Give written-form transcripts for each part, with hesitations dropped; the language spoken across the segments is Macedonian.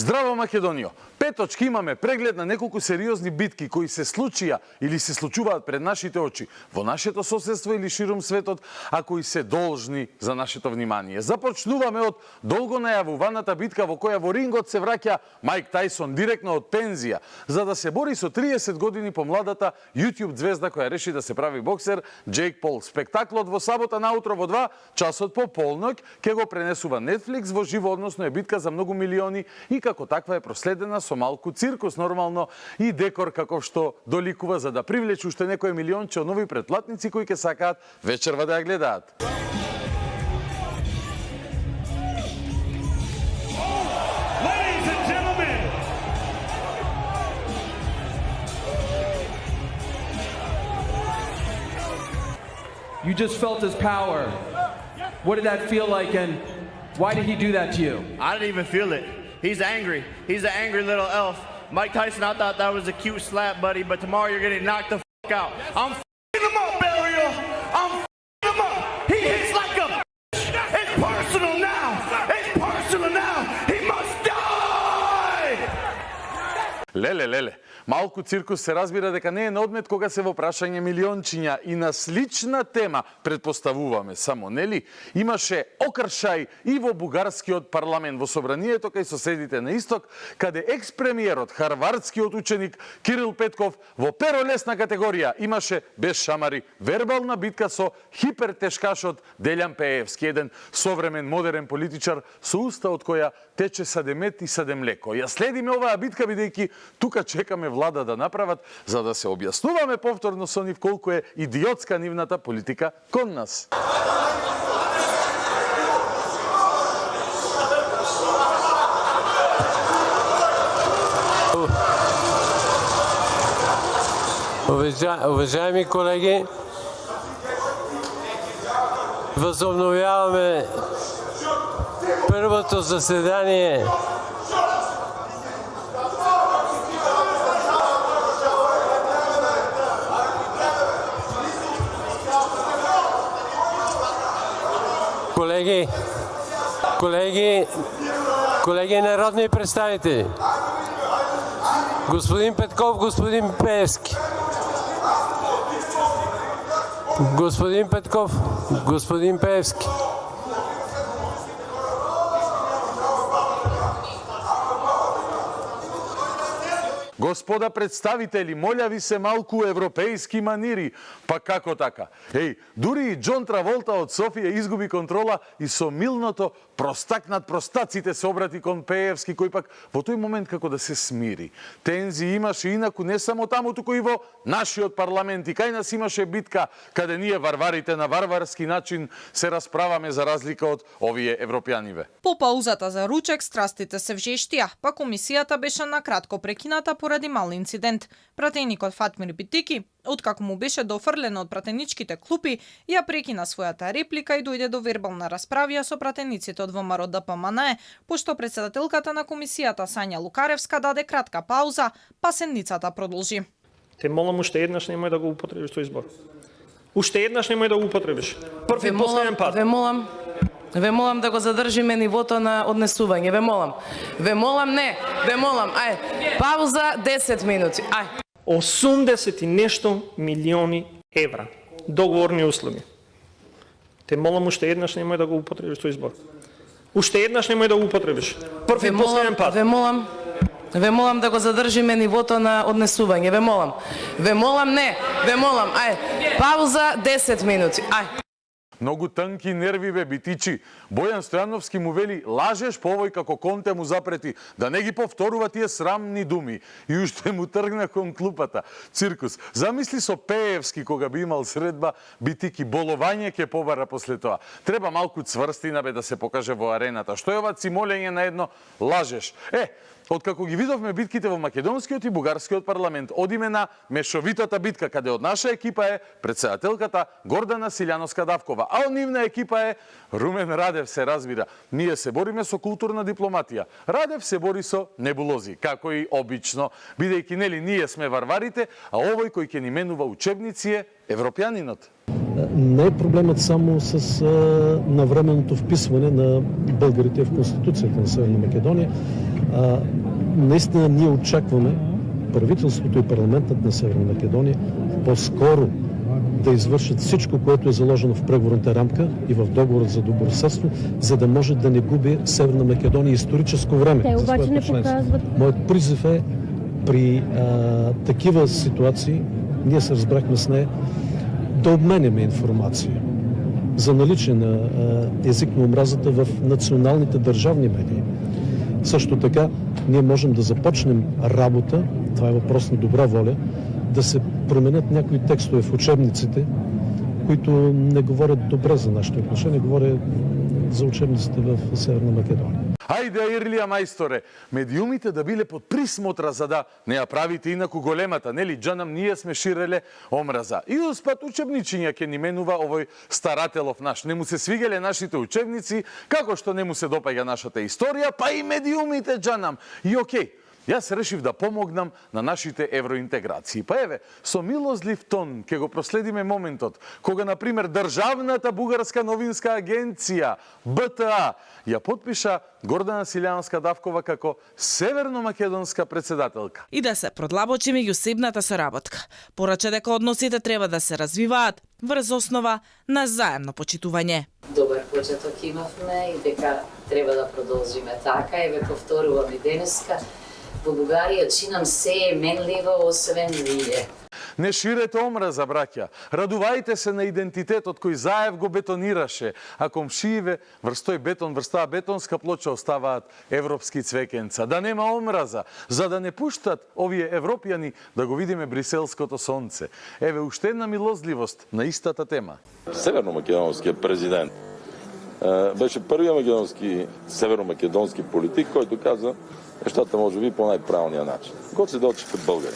Здраво, Македонијо! 5 точки имаме преглед на неколку сериозни битки кои се случија или се случуваат пред нашите очи во нашето соседство или ширум светот, а кои се должни за нашето внимание. Започнуваме од долго најавуваната битка во која во рингот се враќа Мајк Тајсон директно од пензија, за да се бори со 30 години помладата YouTube звезда која реши да се прави боксер Джейк Пол. Спектаклот во сабота наутро во 2 часот по полноќ ќе го пренесува Netflix во живо, односно е битка за многу милиони и како таква е проследена со малку циркус нормално и декор каков што доликува за да привлече уште некој милионче од нови претплатници кои ќе сакаат вечерва да ја гледаат. You just felt his power. What did that feel like, and why did he do that to you? I didn't even feel it. He's angry. He's an angry little elf. Mike Tyson, I thought that was a cute slap, buddy, but tomorrow you're getting knocked the f*** out. I'm f***ing him up, Burial. I'm f***ing him up. He hits like a It's personal now. It's personal now. He must die. Леле. Малку циркус се разбира дека не е на одмет кога се во прашање милиончиња и на слична тема, предпоставуваме само, нели? Имаше окршај и во бугарскиот парламент, во собранието кај соседите на исток, каде екс-премиерот, харвардскиот ученик Кирил Петков во перолесна категорија имаше без шамари вербална битка со хипертешкашот Дељан Пеевски, еден современ модерен политичар со уста од која тече садемет и садемлеко. Ја следиме оваа битка бидејќи тука чекаме влада да направат, за да се објаснуваме повторно со нив колку е идиотска нивната политика кон нас. Уважаеми колеги, възобновяваме първото заседание Колеги народни представители, господин Петков, господин Пеевски, господин Петков, господин Пеевски. Господа представители, моля ви се малку европејски манири. Па како така? Дури и Џон Траволта од Софија изгуби контрола и со милното простакнат простаците се обрати кон Пеевски, кој пак во тој момент како да се смири. Тензи имаше инаку не само таму, туку и во нашиот парламент. И кај нас имаше битка каде ние варварите на варварски начин се расправаме за разлика од овие европјаниве. По паузата за ручек страстите се вжештија, па комисијата беше накратко прекината поради мал инцидент. Пратеникот Фатмир Битики, откако му беше дофрлено од пратеничките клупи, ја прекина својата реплика и дојде до вербална расправија со пратениците од ВМРО ДПМНЕ, пошто председателката на комисијата Сања Лукаревска даде кратка пауза, па седницата продолжи. Те молам уште еднаш немој да го употребиш тој збор. Уште еднаш немој да го употребиш. Први и последен пат. Ве молам да го задржиме нивото на однесување. Ве молам, ај, пауза 10 минути, ај. 80 и нешто милиони евра договорни услуги. Те молам уште еднаш немој да го употребиш тој збор. Уште еднаш немој да го употребиш. Први и последен пат. Ве молам да го задржиме нивото на однесување. Ве молам, ај, пауза 10 минути, ај. Многу тонки нерви бе битичи. Бојан Стојановски му вели лажеш по овој како Конте му запрети да не ги повторува тие срамни думи и уште му тргна кон клупата. Циркус. Замисли со Пеевски кога би имал средба, битики боловање ќе побара после тоа. Треба малку цврстина бе да се покаже во арената. Што е ова цимолење на едно лажеш? Откако ги видовме битките во македонскиот и бугарскиот парламент, одиме на мешовитата битка, каде од наша екипа е председателката Гордана Силјановска-Давкова, а од нивна екипа е Румен Радев, се разбира. Ние се бориме со културна дипломатија. Радев се бори со небулози, како и обично, бидејќи нели ние сме варварите, а овој кој ќе ни менува учебници е европјанинот. Не е проблемът само с навременното вписване на българите в Конституцията на Северна Македония. наистина ние очакваме правителството и парламентът на Северна Македония по-скоро да извършат всичко, което е заложено в преговорната рамка и в договорът за добросъседство, за да може да не губи Северна Македония историческо време. Те обаче не показват. Моят призив е при такива ситуации, ние се разбрахме с нея, да обменяме информация за наличие на език на омразата в националните държавни медии. Също така, ние можем да започнем работа, това е въпрос на добра воля, да се променят някои текстове в учебниците, които не говорят добре за нашите отношения, говоря за учебниците в Северна Македония. Ајде, Ирлија мајсторе, медиумите да биле под присмотра за да не ја правите инаку големата, нели, джанам ние сме ширеле омраза. И успат учебничиња ќе ни менува овој старателов наш. Не му се свигале нашите учебници, како што не му се допаѓа нашата историја, па и медиумите джанам. И окей. Јас решив да помогнам на нашите евроинтеграции. Па еве, со милозлив тон ќе го проследиме моментот кога, например, Државната бугарска новинска агенција БТА ја подпиша Гордана Силјанска-Давкова како северно-македонска председателка. И да се продлабочи меѓусебната соработка. Порача дека односите треба да се развиваат врз основа на заемно почитување. Добар почеток имавме и дека треба да продолжиме така. Еве повторувам и денеска. Во Бугарија чинам се е менливо, освен вие. Не ширете омраза, браќа. Радувајте се на идентитетот кој Заев го бетонираше, а комшиеве врз тој бетон, врз таа бетонска плоча оставаат европски цвекенца. Да нема омраза, за да не пуштат овие европјани да го видиме бриселското сонце. Еве уште една милозливост на истата тема. Северно-македонскиот президент беше првиот северно-македонски политик кој каза нещата може би по најправилниот начин. Кога се дочекат българи.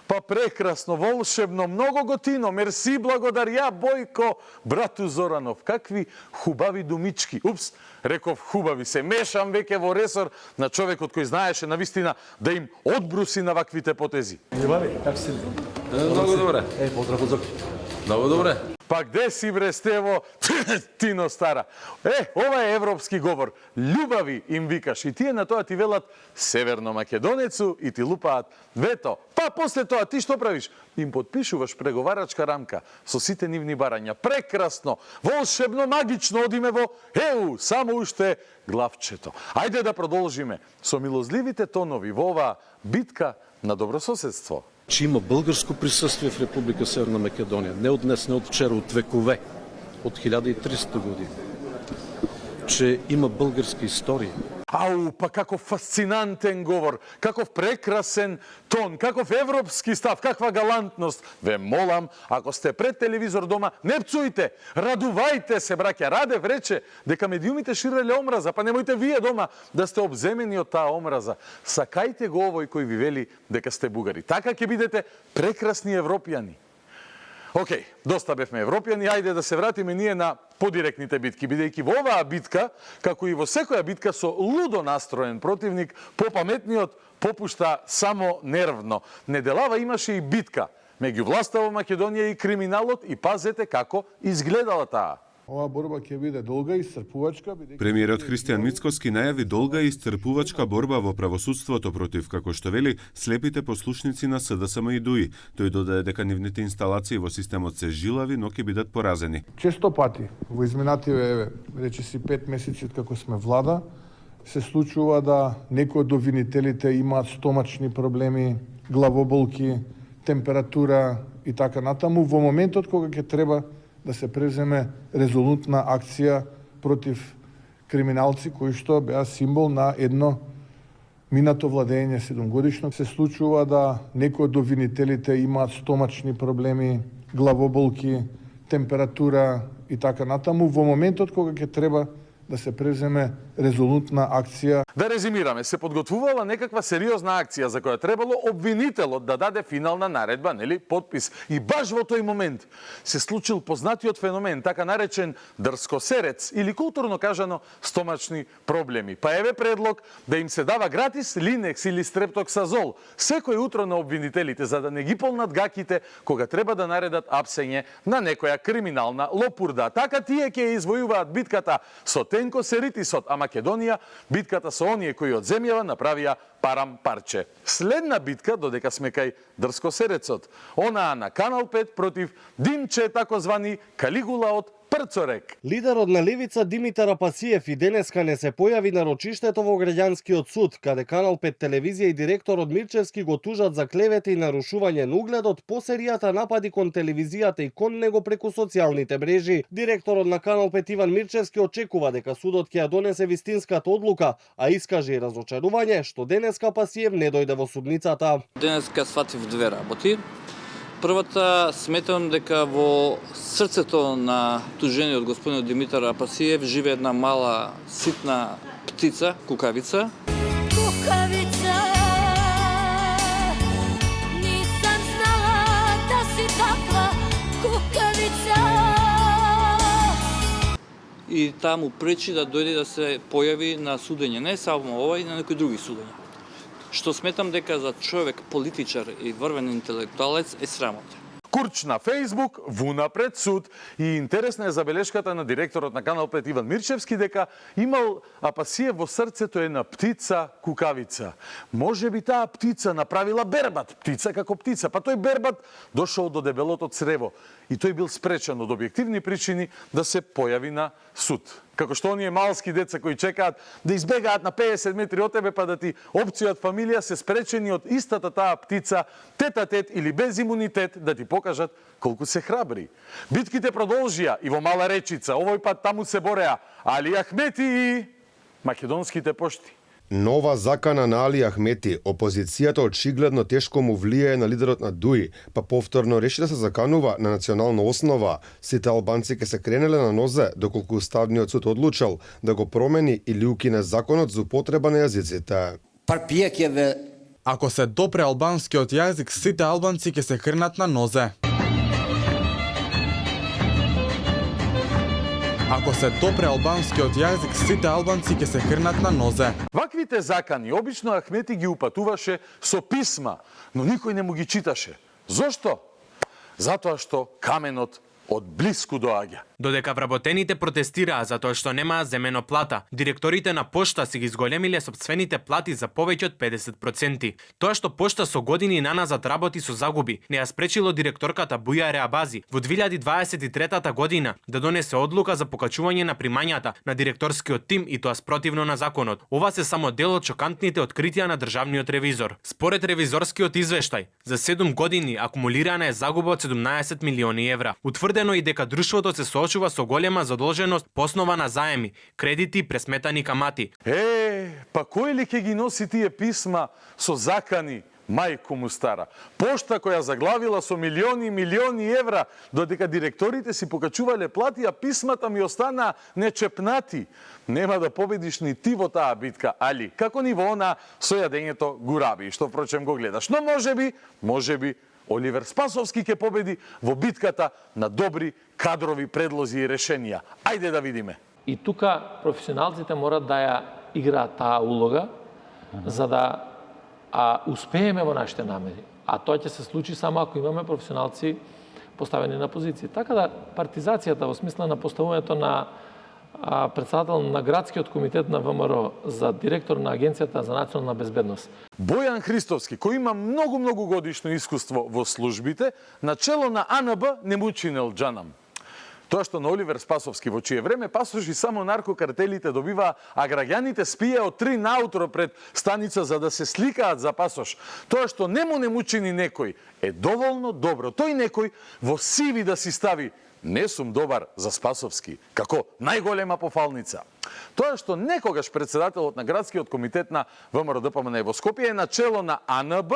Па прекрасно, волшебно, много готино. Мерси, благодарја, Бојко, брату Зоранов. Какви хубави думички. Упс, реков хубави. Се мешам веќе во ресор на човекот кој знаеше навистина да им одбруси на ваквите потези. Иване, како си? Много добре. Поздрав од Зоки. Много добре. Па где си, бре, Стево? Тино стара. Ова е европски говор. Љубави им викаш. И тие на тоа ти велат северно-македонецу и ти лупаат вето. Па после тоа ти што правиш? Им подпишуваш преговарачка рамка со сите нивни барања. Прекрасно, волшебно, магично одиме во ЕУ. Само уште главчето. Ајде да продолжиме со милозливите тонови во оваа битка на добрососедство. Че има българско присъствие в Република Северна Македония. Не от днес, не от вчера, от векове. От 1300 години. Че има българска история. Ау, па каков фасцинантен говор, каков прекрасен тон, каков европски став, каква галантност. Ве молам, ако сте пред телевизор дома, не пцуйте, радувајте се, браќа. Радев рече дека медиумите ширеле омраза, па немојте вие дома да сте обземени од таа омраза. Сакајте го овој кој ви вели дека сте бугари. Така ќе бидете прекрасни европјани. Океј, доста бевме европјани, ајде да се вратиме ние на подиректните битки, бидејќи во оваа битка, како и во секоја битка со лудо настроен противник, попаметниот попушта само нервно. Неделава имаше и битка меѓу власта во Македонија и криминалот и пазете како изгледала таа. Ова борба ќе биде долга и исцрпувачка. Премиерот Христијан Мицкоски најави долга и исцрпувачка борба во правосудството против, како што вели, слепите послушници на СДСМ и ДУИ. Тој додаде дека нивните инсталации во системот се жилави, но ќе бидат поразени. Често пати во изминативе, речиси 5 месеци како сме влада, се случува да некои од обвинителите имаат стомачни проблеми, главоболки, температура и така натаму. Во моментот кога ќе треба да се преземе резолутна акција против криминалци кои што беа символ на едно минато владење 7-годишно. Се случува да некои од обвинителите имаат стомачни проблеми, главоболки, температура и така натаму. Во моментот кога ќе треба да се преземе резолутна акција. Да резимираме, се подготвувала некаква сериозна акција за која требало обвинителот да даде финална наредба, нели, подпис. И баш во тој момент се случил познатиот феномен, така наречен дрскосерец или културно кажано стомачни проблеми. Па еве предлог да им се дава гратис линекс или стрептоксазол секој утро на обвинителите за да не ги полнат гаките кога треба да наредат апсење на некоја криминална лопурда. Така тие ќе извојуваат битката со тенкосеритисот, а Македонија битката со се оние кои од земјава направија парам парче. Следна битка, додека сме кај Дрскосерецот, онаа на Канал 5 против Димче, такозвани Калигула од Прцорек. Лидерот на левица Димитар Апасиев и денеска не се појави на рочиштето во граѓанскиот суд, каде Канал 5 телевизија и директорот Мирчевски го тужат за клевета и нарушување на угледот по серијата напади кон телевизијата и кон него преку социјалните мрежи. Директорот на Канал 5 Иван Мирчевски очекува дека судот ќе ја донесе вистинската одлука, а искаже и разочарување што денеска Апасиев не дојде во судницата. Денеска сватив две работи. Првата, сметам дека во срцето на тужениот господинот Димитар Апасиев живе една мала, ситна птица, кукавица. Кукавица, нисам знала да си таква кукавица. И таа му пречи да дојде да се појави на судење, не само ова и на некои други судења. Што сметам дека за човек, политичар и врвен интелектуалец е срамота. Курч на Фейсбук, вуна пред суд. И интересна е забелешката на директорот на Канал 5 Иван Мирчевски дека имал Апасиев во срцето една птица кукавица. Може би таа птица направила бербат, птица како птица, па тој бербат дошол до дебелото црево и тој бил спречен од објективни причини да се појави на суд. Како што оние малски деца кои чекаат да избегаат на 50 метри од тебе па да ти опцијат фамилија, се спречени од истата таа птица, тет-а-тет или без имунитет, да ти покажат колку се храбри. Битките продолжија и во Мала Речица, овој пат таму се бореа Али Ахмети и македонските пошти. Нова закана на Али Ахмети, опозицијата очигледно тешко му влијае на лидерот на ДУИ, па повторно реши да се заканува на национална основа. Сите албанци ке се кренеле на нозе, доколку Уставниот суд одлучил да го промени или укине законот за употреба на јазиците. Ако се допре албанскиот јазик, сите албанци ќе се кренат на нозе. Ако се допре албанскиот јазик, сите албанци ќе се кренат на нозе. Ваквите закани обично Ахмети ги упатуваше со писма, но никој не му ги читаше. Зошто? Затоа што каменот од блиску доаѓа. Додека вработените протестираа затоа што немаа земено плата, директорите на Пошта си ги зголемиле сопствените плати за повеќе од 50%. Тоа што Пошта со години наназад работи со загуби, не ја спречило директорката Буја Реабази во 2023 година да донесе одлука за покачување на примањата на директорскиот тим и тоа спротивно на законот. Ова се само дел од шокантните откритија на државниот ревизор. Според ревизорскиот извештај, за 7 години акумулирана е загуба од 17 милиони евра. Утврдено и дека друштвото се соочува со голема задолженост по основа на заеми, кредити и пресметани камати. Па кој ли ќе ги носи тие писма со закани, мајко му стара? Пошта која заглавила со милиони евра, додека директорите си покачувале плати, а писмата ми останаа нечепнати. Нема да победиш ни ти во таа битка, али како ни во она со јадењето гураби, што впрочем го гледаш. Но може би, Оливер Спасовски ќе победи во битката на добри кадрови предлози и решенија. Ајде да видиме. И тука професионалците морат да ја играат таа улога, за да успееме во нашите намери. А тоа ќе се случи само ако имаме професионалци поставени на позиции. Така да партизацијата во смисла на поставувањето на председател на градскиот комитет на ВМРО за директор на Агенцијата за национална безбедност. Бојан Христовски, кој има многу годишно искуство во службите, начело на АНБ не му чинел џанам. Тоа што на Оливер Спасовски во чие време пасоши само наркокартелите добиваа, а граѓаните спија од 3 наутро пред станица за да се сликаат за пасош. Тоа што не му чини некој е доволно добро. Тој некој во сиви да си стави "Не сум добар" за Спасовски, како најголема пофалница. Тоа што некогаш председателот на градскиот комитет на ВМРО-ДПМН во Скопје е начело на АНБ,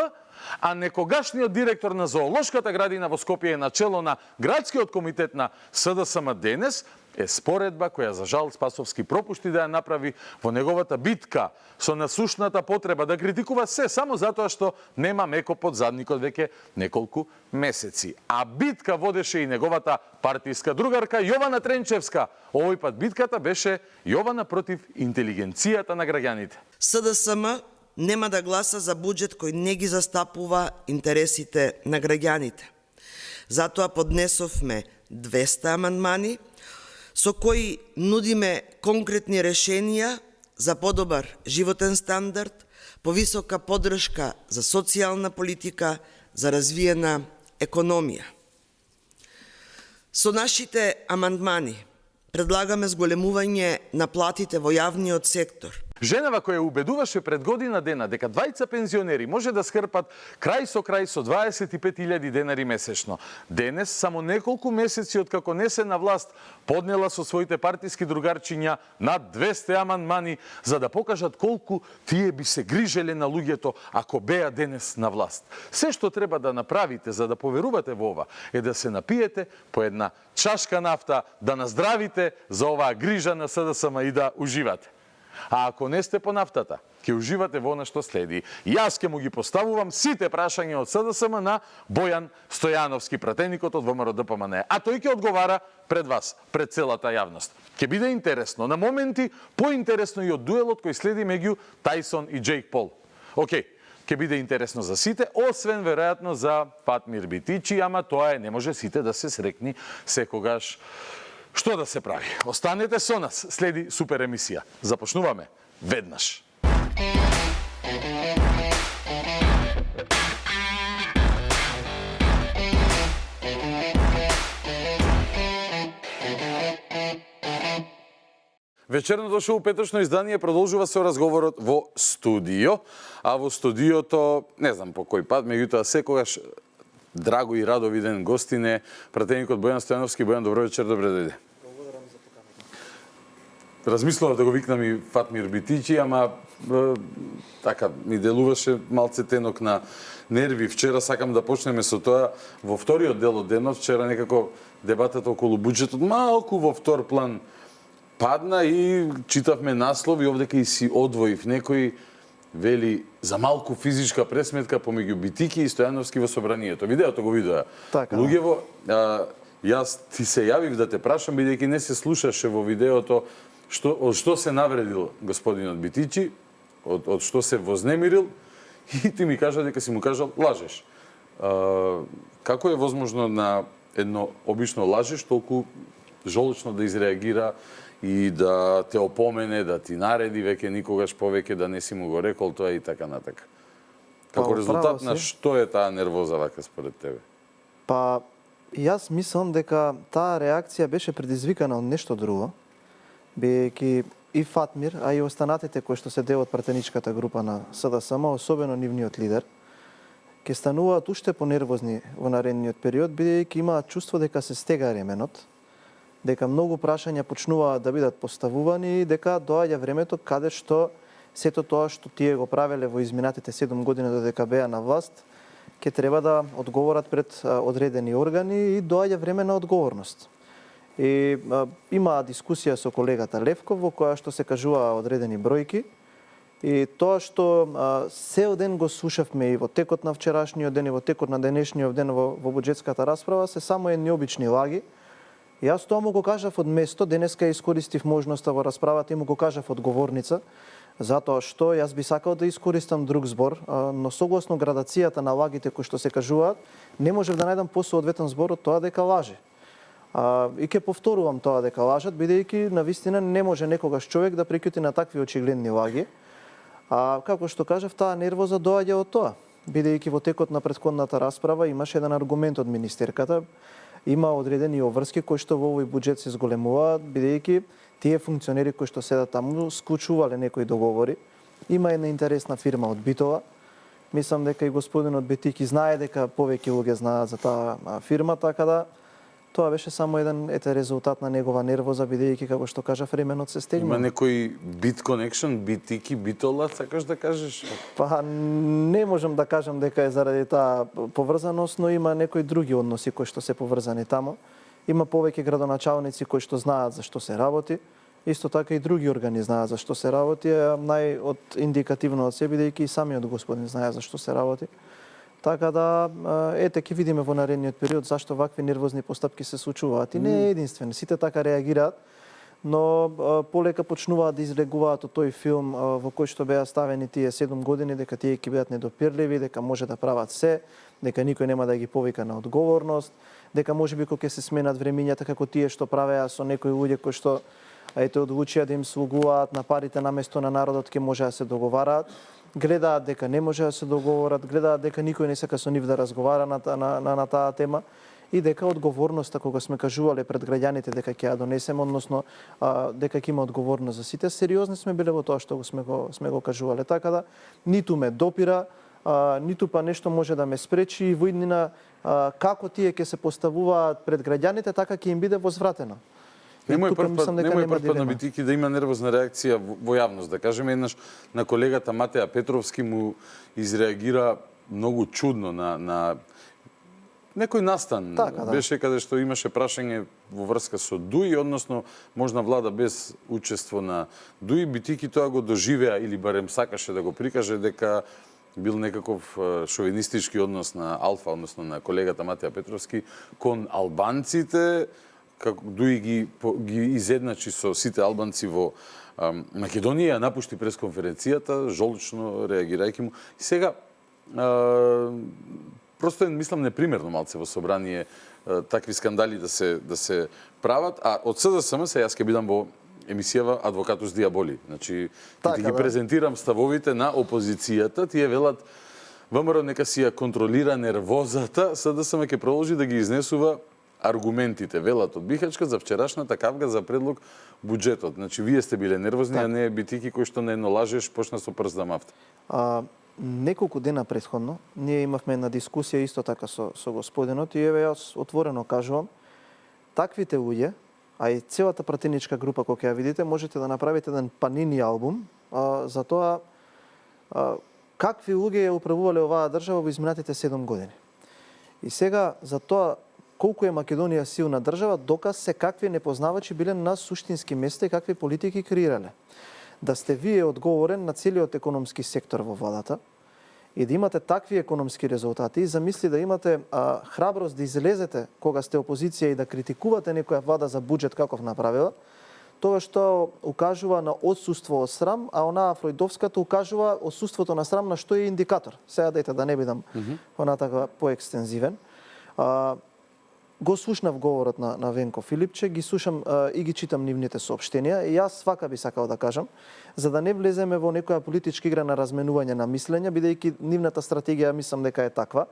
а некогашниот директор на зоолошката градина во Скопје е начело на градскиот комитет на СДСМ денес, е споредба која за жал Спасовски пропушти да ја направи во неговата битка со насушната потреба да критикува се само затоа што нема меко под задникот веќе неколку месеци. А битка водеше и неговата партиска другарка Јована Тренчевска. Овој пат битката беше Јована против интелигенцијата на граѓаните. СДСМ нема да гласа за буџет кој не ги застапува интересите на граѓаните. Затоа поднесовме 200 амандмани со кои нудиме конкретни решенија за подобар животен стандард, повисока поддршка за социјална политика, за развиена економија. Со нашите амандмани предлагаме зголемување на платите во јавниот сектор. Женава која убедуваше пред година дена дека двајца пензионери може да скрпат крај со 25.000 денари месечно. Денес, само неколку месеци од како не се на власт, поднела со своите партиски другарчиња над 200 амандмани за да покажат колку тие би се грижеле на луѓето ако беа денес на власт. Се што треба да направите за да поверувате во ова е да се напиете по една чашка нафта, да наздравите за оваа грижа на СДСМ и да уживате. А ако не сте по нафтата, ќе уживате во она што следи. Јас ќе му ги поставувам сите прашања од СДСМ на Бојан Стојановски, пратеникот од ВМРО-ДПМНЕ. А тој ќе одговара пред вас, пред целата јавност. Ќе биде интересно, на моменти поинтересно и од дуелот кој следи меѓу Тајсон и Джейк Пол. Океј, ќе биде интересно за сите, освен веројатно за Фатмир Битичи, ама тоа не може сите да се срекни секогаш. Што да се прави? Останете со нас, следи супер емисија. Започнуваме веднаш. Вечерното шоу Петочно издание продолжува со разговорот во студио, а во студиото, не знам по кој пат, меѓутоа секогаш драго и радо виден гостине, пратеникот Бојан Стојановски. Бојан, добро вечер, добре дојде. Размислував да го викнам и Фатмир Битичи, ама така ми делуваше малце тенок на нерви. Вчера сакам да почнеме со тоа во вториот дел од денот. Вчера некако дебатата околу буџетот малку во втор план падна и читавме наслови, овдека и си одвоив. Некој вели за малку физичка пресметка помеѓу Битики и Стојановски во собранието. Видеото го видоа. Така. Луѓево, јас ти се јавив да те прашам, бидејќи не се слушаше во видеото од што се навредил господинот Битичи, од што се вознемирил, и ти ми кажа дека си му кажал лажеш. Како е возможно на едно обично лажеш толку жолично да изреагира и да те опомене, да ти нареди веќе никогаш повеќе да не си му го рекол тоа и така натака? Како резултат на што е таа нервоза вака според тебе? Па, јас мислам дека таа реакција беше предизвикана од нешто друго, бидејќи и Фатмир, а и останатите кои што се дел од пратеничката група на СДСМ, особено нивниот лидер, ќе стануваат уште понервозни во наредниот период, бидејќи имаат чувство дека се стега ременот, дека многу прашања почнуваат да бидат поставувани и дека доаѓа времето каде што сето тоа што тие го правеле во изминатите 7 години додека беа на власт, ќе треба да одговорат пред одредени органи и доаѓа време на одговорност. И има дискусија со колегата Левков во која што се кажуваа одредени бројки и тоа што сео ден го слушавме и во текот на вчерашниот ден и во текот на денешниот ден во буџетската расправа се само едни обични лаги. Јас тоа му го кажав од место, денеска искористив можноста во расправата и му го кажав од говорница, затоа што јас би сакал да искористам друг збор, но согласно градацијата на лагите кои што се кажуваат, не можев да најдам посоодветен збор од тоа дека лаже. И ќе повторувам тоа дека лажат, бидејќи навистина не може некогаш човек да приќути на такви очигледни лаги. А како што кажав, таа нервоза доаѓа од тоа, бидејќи во текот на претходната расправа имаше еден аргумент од министерката, има одредени обврски кои што во овој буџет се зголемуваат, бидејќи тие функционери кои што седат таму склучувале некои договори. Има една интересна фирма од Битола. Мислам дека и господинот Битики знае дека повеќе луѓе знаат за таа фирма, така да тоа беше само еден резултат на негова нервоза, бидејќи како што кажа временот се стегна. Има некој бит connection, Битики, Битола, сакаш да кажеш? Па не можам да кажам дека е заради таа поврзаност, но има некои други односи кои што се поврзани таму. Има повеќе градоначалници кои што знаат за што се работи. Исто така и други органи знаат за што се работи, најод индикативно од се бидејќи и самиот господин знае за што се работи. Така да, ете, ќе видиме во наредниот период зашто вакви нервозни постапки се случуваат. И не е единствен, сите така реагираат, но полека почнуваат да излегуваат од тој филм во кој што беа ставени тие 7 години, дека тие ќе бидат недопирливи, дека може да прават се, дека никој нема да ги повика на одговорност, дека можеби кога ќе се сменат времињата како тие што правеа со некои луѓе кои што ете одлучија да им слугуваат на парите наместо на народот, ќе може да се договараат. Гледаат дека не може да се договорат, гледаат дека никој не сака со нив да разговара на таа тема и дека одговорноста, кога сме кажувале пред граѓаните дека ќе ја донесеме, односно дека ќе има одговорност за сите, сериозни сме биле во тоа што сме го кажувале. Така да ниту ме допира, ниту па нешто може да ме спречи и во иднина како тие ќе се поставуваат пред граѓаните, така ќе им биде возвратено. Немој прв пат на битики да има нервозна реакција во јавност. Да кажеме, еднаш на колегата Матеја Петровски му изреагира многу чудно на некој настан. Така, да. Беше каде што имаше прашање во врска со ДУИ, односно можна влада без учество на ДУИ. Битики тоа го доживеа или барем сакаше да го прикаже дека бил некаков шовинистички однос на Алфа, односно на колегата Матеја Петровски кон албанците, како ДУИ ги изедначи со сите албанци во Македонија, напушти пресконференцијата, жолчно реагирајќи му. И сега, просто е, мислам, непримерно малце во собрание такви скандали да се прават, а од СДСМ се јас ќе бидам во емисијава Адвокатус Диаболи. Значи, ќе ги презентирам ставовите на опозицијата, тие велат ВМРО нека си ја контролира нервозата, СДСМ ќе продолжи да ги изнесува аргументите. Велат од Бихачка за вчерашната кавга за предлог буџетот. Значи, вие сте биле нервозни, а не битики кој што не едно лажеш, почна со прст да мафта. Неколку дена претходно, ние имавме една дискусија исто така со господинот и еве јас отворено кажувам, таквите луѓе, а и целата пратеничка група која ќе ја видите, можете да направите еден панини албум за тоа какви луѓе ја управувале оваа држава во изминатите 7 години. И сега за тоа колку е Македонија силна држава, доказ се какви непознавачи биле на суштински места и какви политики креирале. Да сте вие одговорен на целиот економски сектор во владата и да имате такви економски резултати и замисли да имате храброст да излезете кога сте опозиција и да критикувате некоја влада за буџет каков направила, тоа што укажува на отсуство од срам, а онаа фројдовската укажува отсуството на срам на што е индикатор. Сега дайте да не бидам понатака поекстензивен. Го слушнав говорот на Венко Филипче, ги слушам и ги читам нивните соопштенија и јас свака би сакал да кажам, за да не влеземе во некоја политичка игра на разменување на мислења, бидејќи нивната стратегија мислам дека е таква,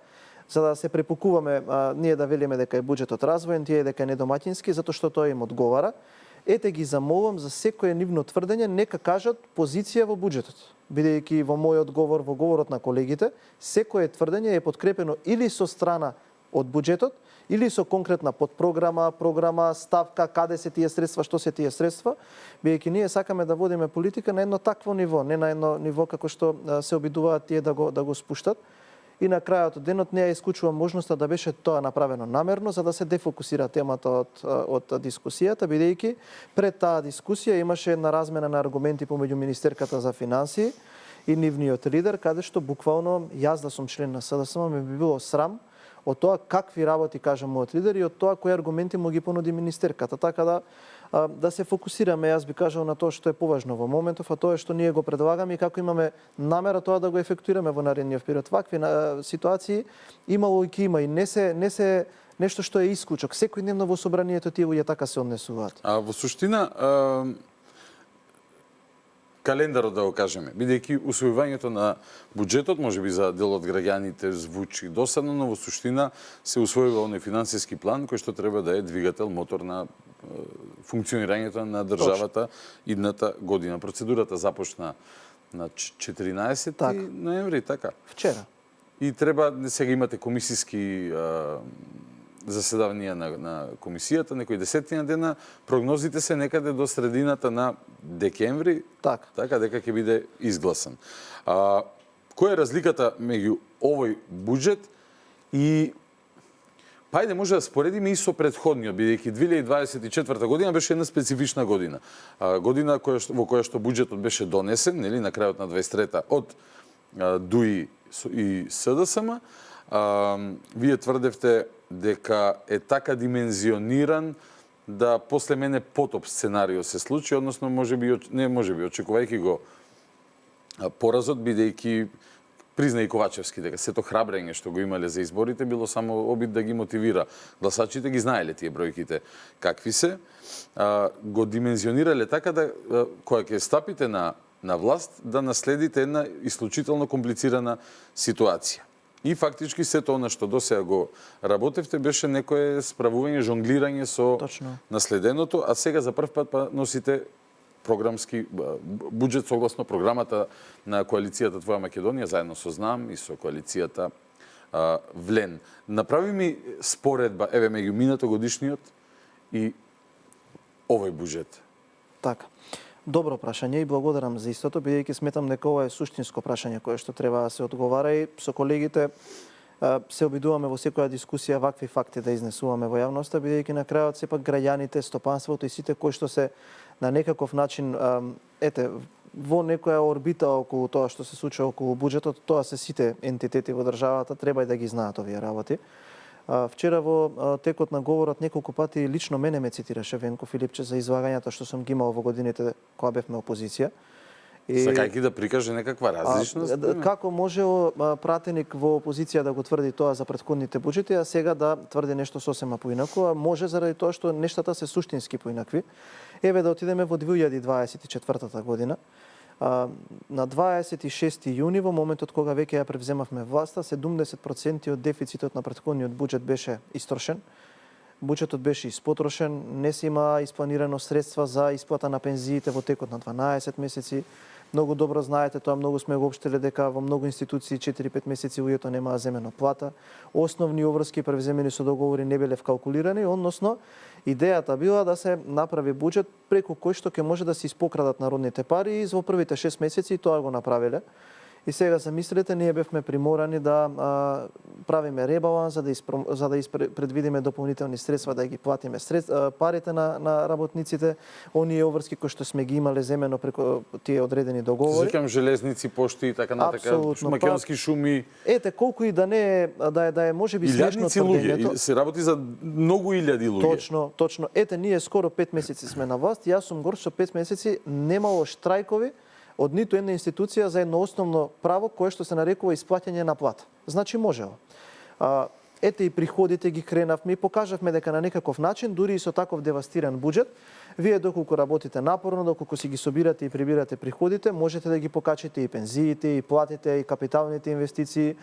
за да се препукуваме ние да велиме дека е буџетот развоен, тие дека е недомаќински, затоа што тоа им одговара. Ете ги замолувам за секое нивно тврдење, нека кажат позиција во буџетот. Бидејќи во мојот говор, во говорот на колегите, секое тврдење е подкрепено или со страна од буџетот, или со конкретна подпрограма, програма, ставка, каде се тие средства, што се тие средства, бидејќи ние сакаме да водиме политика на едно такво ниво, не на едно ниво како што се обидуваат тие да го спуштат. И на крајот од денот не ја исклучувам можноста да беше тоа направено намерно, за да се дефокусира темата од дискусијата, бидејќи пред таа дискусија имаше една размена на аргументи помеѓу Министерката за финансии и нивниот лидер, каде што буквално јас да сум член на СДСМ ме би било срам од тоа какви работи кажа мојот лидер и од тоа кои аргументи му ги понуди министерката. Така да се фокусираме, јас би кажал, на тоа што е поважно во моментов, а тоа е што ние го предлагаме и како имаме намера тоа да го ефектуираме во наредниот период. Вакви ситуации имало и ќе има и не се нешто што е исклучок. Секојдневно во собранието тие луѓе така се однесуваат. А во суштина календарот, да го кажеме, бидејќи усвојувањето на буџетот можеби за дел од граѓаните звучи досадно, но во суштина се усвојува оној финансиски план кој што треба да е двигател, мотор на функционирањето на државата идната година. Процедурата започна на 14 ноември, така? Вчера. И треба, сега имате комисиски заседавања на комисијата, некои 10 дена, прогнозите се некаде до средината на декември, така дека ќе биде изгласан. Која е разликата меѓу овој буџет и Пајде може да споредиме и со претходниот, бидејќи 2024 година беше една специфична година. Година во која што буџетот беше донесен, нели, на крајот на 23-та од ДУИ и СДСМ. Вие тврдевте дека е така димензиониран да после мене потоп сценарио се случи, односно очекувајќи го поразот, бидејќи призна и Ковачевски дека сето храбрење што го имале за изборите било само обид да ги мотивира. Гласачите ги знаеле тие бројките какви се. Го димензионирале така да кога ќе стапите на власт да наследите една исклучително комплицирана ситуација. И фактички сето она што досега го работевте беше некое справување, жонглирање со наследеното, а сега за прв пат па носите програмски буџет согласно програмата на коалицијата Твоја Македонија, заедно со ЗНАМ и со коалицијата ВЛЕН. Направи ми споредба, еве, меѓу минатогодишниот и овој буџет. Така. Добро прашање и благодарам за истото, бидејќи сметам дека ова е суштинско прашање кое што треба да се одговара и со колегите се обидуваме во секоја дискусија вакви факти да изнесуваме во јавноста, бидејќи на крајот сепак граѓаните, стопанството и сите кои што се на некаков начин во некоја орбита околу тоа што се случува околу буџетот, тоа се сите ентитети во државата, треба и да ги знаат овие работи. Вчера во текот на говорот неколку пати лично мене ме цитираше Венко Филипче за излагањата што сум ги имал во годините кога бевме опозиција. Сакајќи да прикаже некаква различност? Како може пратеник во опозиција да го тврди тоа за претходните буџети, а сега да тврди нешто сосема поинаку, а може заради тоа што нештата се суштински поинакви. Еве да отидеме во 2024 година. На 26 јуни, во моментот кога веќе ја превземавме власта, 70% од дефицитот на претходниот буџет беше истрошен. Буџетот беше испотрошен, не се има испланирано средства за исплата на пензиите во текот на 12 месеци. Многу добро знаете тоа, многу сме го општеле дека во многу институции 4-5 месеци луѓето немаа земено плата. Основни обврски превземени со договори не биле вкалкулирани, односно идејата била да се направи буџет преку кој што ќе може да се испокрадат народните пари и во првите 6 месеци тоа го направиле. И сега замислете, ние бевме приморани да правиме ребаланс за да предвидиме дополнителни средства да ги платиме парите на работниците, оние обврски кои што сме ги имале земено преку тие одредени договори. Зикам железници, пошти и така натака, македонски шуми. Ете колку и да не е да е можеби смешно тврдењето. Луѓе, се работи за многу илјади луѓе. Точно. Ете ние скоро 5 месеци сме на власт, јас сум горд што 5 месеци немало штрајкови од ниту една институција за едно основно право кое што се нарекува исплаќање на плата. Значи можело. Ете и приходите ги кренавме и покажавме дека на некаков начин, дури и со таков девастиран буџет, вие доколку работите напорно, доколку си ги собирате и прибирате приходите, можете да ги покачите и пензиите, и платите, и капиталните инвестиции,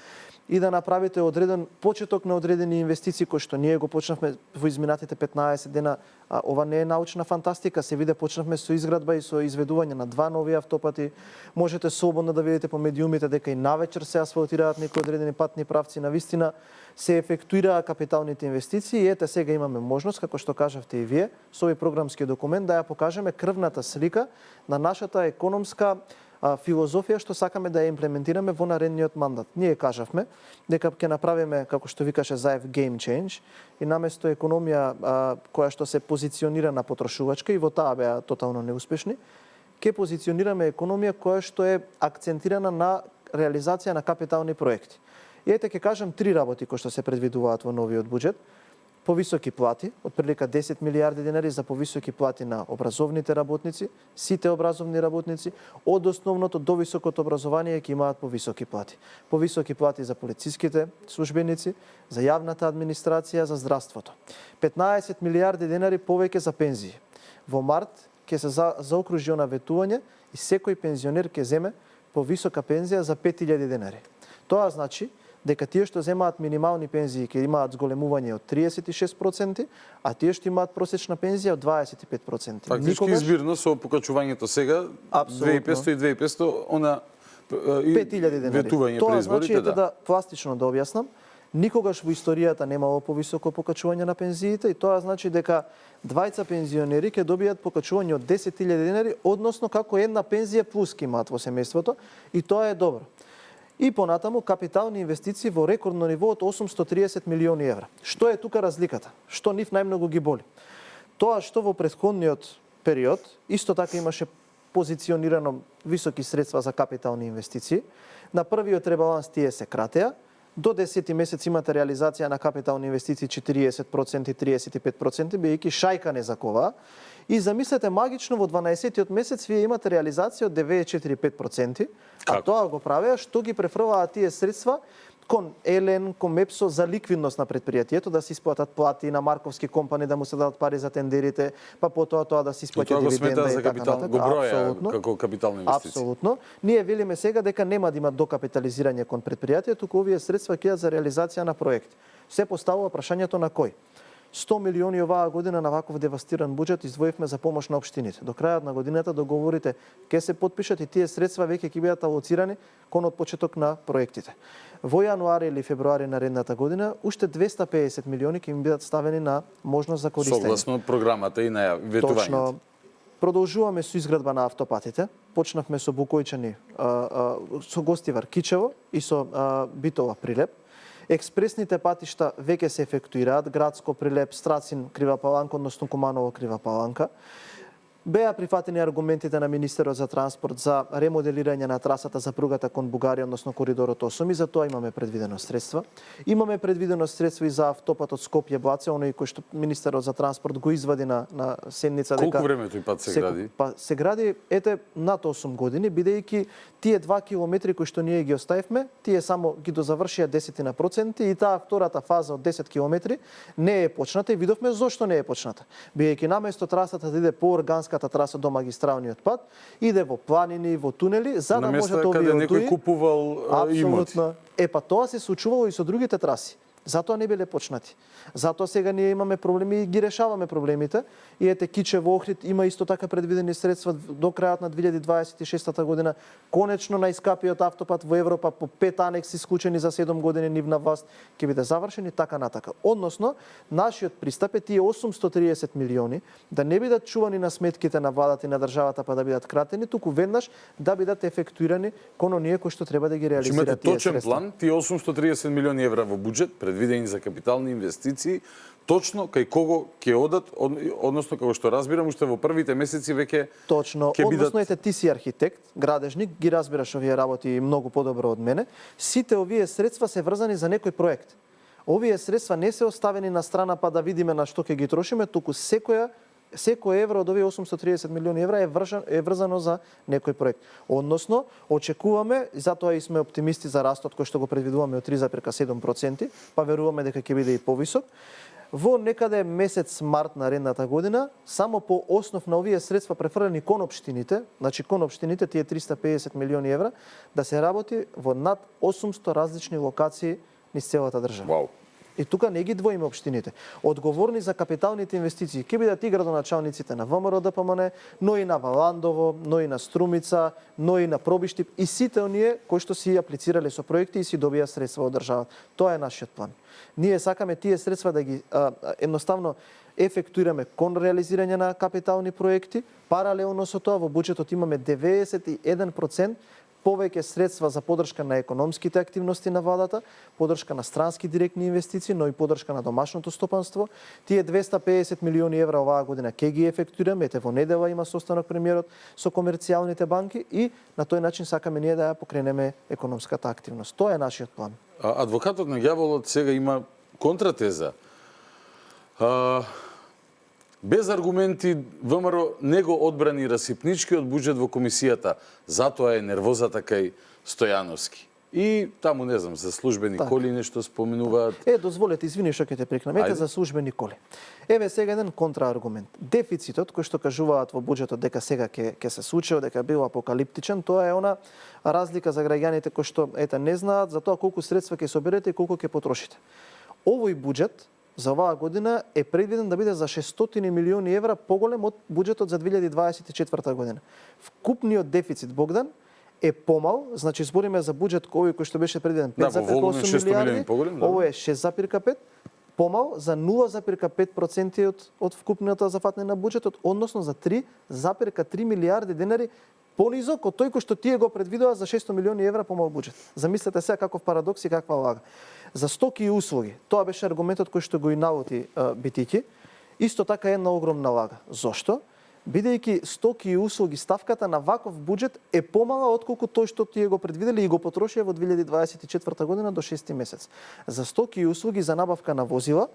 и да направите одреден почеток на одредени инвестиции кои што ние го почнавме во изминатите 15 дена. Ова не е научна фантастика, се виде почнавме со изградба и со изведување на 2 нови автопати. Можете слободно да видите по медиумите дека и навечер се асфалтираат некои одредени патни правци, навистина се ефектуираа капиталните инвестиции и ете сега имаме можност, како што кажавте и вие, со овој програмски документ да ја покажеме крвната слика на нашата економска филозофија што сакаме да ја имплементираме во наредниот мандат. Ние кажавме дека ќе направиме, како што викаше Заев, game change и наместо економија која што се позиционира на потрошувачка и во таа беа тотално неуспешни, ќе позиционираме економија која што е акцентирана на реализација на капитални проекти. И ете ќе кажам 3 работи кои што се предвидуваат во новиот буџет. Повисоки плати, отприлика 10 милиарди денари за повисоки плати на образовните работници, сите образовни работници, од основното до високото образование ќе имаат повисоки плати. Повисоки плати за полициските службеници, за јавната администрација, за здравството. 15 милиарди денари повеќе за пензии. Во март ќе се заокружи она ветување и секој пензионер ќе земе повисока пензија за 5000 денари. Тоа значи дека тие што земаат минимални пензии ќе имаат зголемување од 36%, а тие што имаат просечна пензија од 25%. Фактички избирно со покачувањето сега 2500 и 2500 она 5000 денари. Тоа значи да пластично да објаснам, никогаш во историјата немало повисоко покачување на пензиите и тоа значи дека двајца пензионери ќе добијат покачување од 10.000 денари, односно како една пензија плюс ќе имаат во семејството и тоа е добро. И понатаму капитални инвестиции во рекордно ниво од 830 милиони евра. Што е тука разликата? Што нив најмногу ги боли? Тоа што во претходниот период исто така имаше позиционирано високи средства за капитални инвестиции. На првиот ребаланс тие се кратеа, До 10 месец имате реализација на капитални инвестиции 40%, 35%, бидејќи шајка не закова. И замислете магично во 12-тиот месец вие имате реализација од 9,45%, а тоа го правеа што ги префрлаат тие средства кон Елен, кон Мепсо за ликвидност на предпријатието, да се исплатат плати на марковски компани, да му се дадат пари за тендерите, па потоа тоа да се исплати дивиденда и така натаму. Го броја како капитални инвестиции. Апсолутно. Ние велиме сега дека нема да има докапитализирање кон предпријатија, туку овие средства ќе за реализација на проекти. Се поставува прашањето на кој? 100 милиони оваа година на ваков девастиран буџет издвоивме за помош на општините. До крајот на годината договорите ќе се потпишат и тие средства веќе ќе бидат алоцирани кон од почеток на проектите. Во јануари или февруари наредната година уште 250 милиони ќе им бидат ставени на можност за користење. Согласно програмата и најавитувањето. Точно. Продолжуваме со изградба на автопатите. Почнавме со Букојчани, со Гостивар Кичево и со Битола Прилеп. Експресните патишта веќе се ефектуираат, Градско Прилеп, Страцин, Крива Паланка, односно Куманово, Крива Паланка. Беа прифатени аргументите на Министерот за транспорт за ремоделирање на трасата за пругата кон Бугарија, односно коридорот 8, и за тоа имаме предвидено средства. Имаме предвидено средства и за автопатот Скопје-Блаце, оној кој што Министерот за транспорт го извади на седница. Колку време тој пат се гради? Се гради над 8 години, бидејќи тие 2 километри кои што ние ги оставивме, тие само ги дозавршија 10% и таа втората фаза од 10 километри не е почната и видовме зошто не е почната. Бидејќи наместо трасата да иде по органската траса до магистралниот пат, иде во планини, во тунели, за да може да овие некој купувал имоти. Па тоа се случувало и со другите траси. Затоа не биле почнати. Затоа сега ние имаме проблеми и ги решаваме проблемите. И ете Кичево, Охрид има исто така предвидени средства до крајот на 2026 година. Конечно најскапиот автопат во Европа по 5 анекси склучени за 7 години нивна власт ќе биде завршен и така натака. Односно, нашиот пристап е тие 830 милиони да не бидат чувани на сметките на владата и на државата па да бидат кратени, туку веднаш да бидат ефектуирани кон оние кои што треба да ги реализираат тие средства. Имате точен план, тие 830 милиони евра во буџет предвидени за капитални инвестиции, точно кај кого ќе одат, односно како што разбирам, уште во првите месеци веќе точно, ќе бидат... Односно ете ти си архитект, градежник, ги разбираш овие работи многу подобро од мене. Сите овие средства се врзани за некој проект. Овие средства не се оставени на страна па да видиме на што ќе ги трошиме, туку секој евро од овие 830 милиони евра е врзано за некој проект. Односно, очекуваме, затоа и сме оптимисти за растот кој што го предвидуваме од 3,7%, па веруваме дека ќе биде и повисок. Во некаде месец март наредната година, само по основ на овие средства префрлени кон општините, значи кон општините тие 350 милиони евра, да се работи во над 800 различни локации низ целата држава. Вау. И тука не ги двоиме општините. Одговорни за капиталните инвестиции ќе бидат и градоначалниците на ВМРО ДПМН, но и на Валандово, но и на Струмица, но и на Пробиштип и сите оние кои што си аплицирале со проекти и си добија средства од државата. Тоа е нашиот план. Ние сакаме тие средства да ги едноставно ефектуираме кон реализирање на капитални проекти. Паралелно со тоа во буџетот имаме 91% повеќе средства за подршка на економските активности на владата, подршка на странски директни инвестиции, но и подршка на домашното стопанство. Тие 250 милиони евра оваа година ќе ги ефектуираме. Ете во недела има состанок премиерот со комерцијалните банки и на тој начин сакаме ние да ја покренеме економската активност. Тоа е нашиот план. Адвокатот на ѓаволот сега има контратеза. Без аргументи ВМРО не го одбрани расипничкиот буџет во комисијата, затоа е нервозата кај Стојановски. И таму, не знам, за службени коли нешто споменуваат. Дозволете, извини што ќе те прекнам. Ете за службени коли. Еве сега еден контрааргумент. Дефицитот кој што кажуваат во буџетот дека сега ќе се случи, дека бил апокалиптичен, тоа е она разлика за граѓаните кои што не знаат за тоа колку средства ќе соберете и колку ќе потрошите. Овој буџет за оваа година е предвиден да биде за 600 милиони евра поголем од буџетот за 2024 година. Вкупниот дефицит, Богдан, е помал, значи збориме за буџет кој што беше предвиден 5,8 милиарди, ово е 6,5, помал за 0,5% од вкупната зафатна на буџетот, односно за 3,3 милиарди денари понизок од тој кој што тие го предвидува за 600 милиони евра помал буџет. Замислете сега каков парадокс и каква лага. За стоки и услуги, тоа беше аргументот кој што го и наводи Битики, исто така една огромна лага. Зошто? Бидејќи стоки и услуги ставката на ваков буџет е помала отколку тој што тие го предвидели и го потрошија во 2024 година до 6 месец. За стоки и услуги за набавка на возила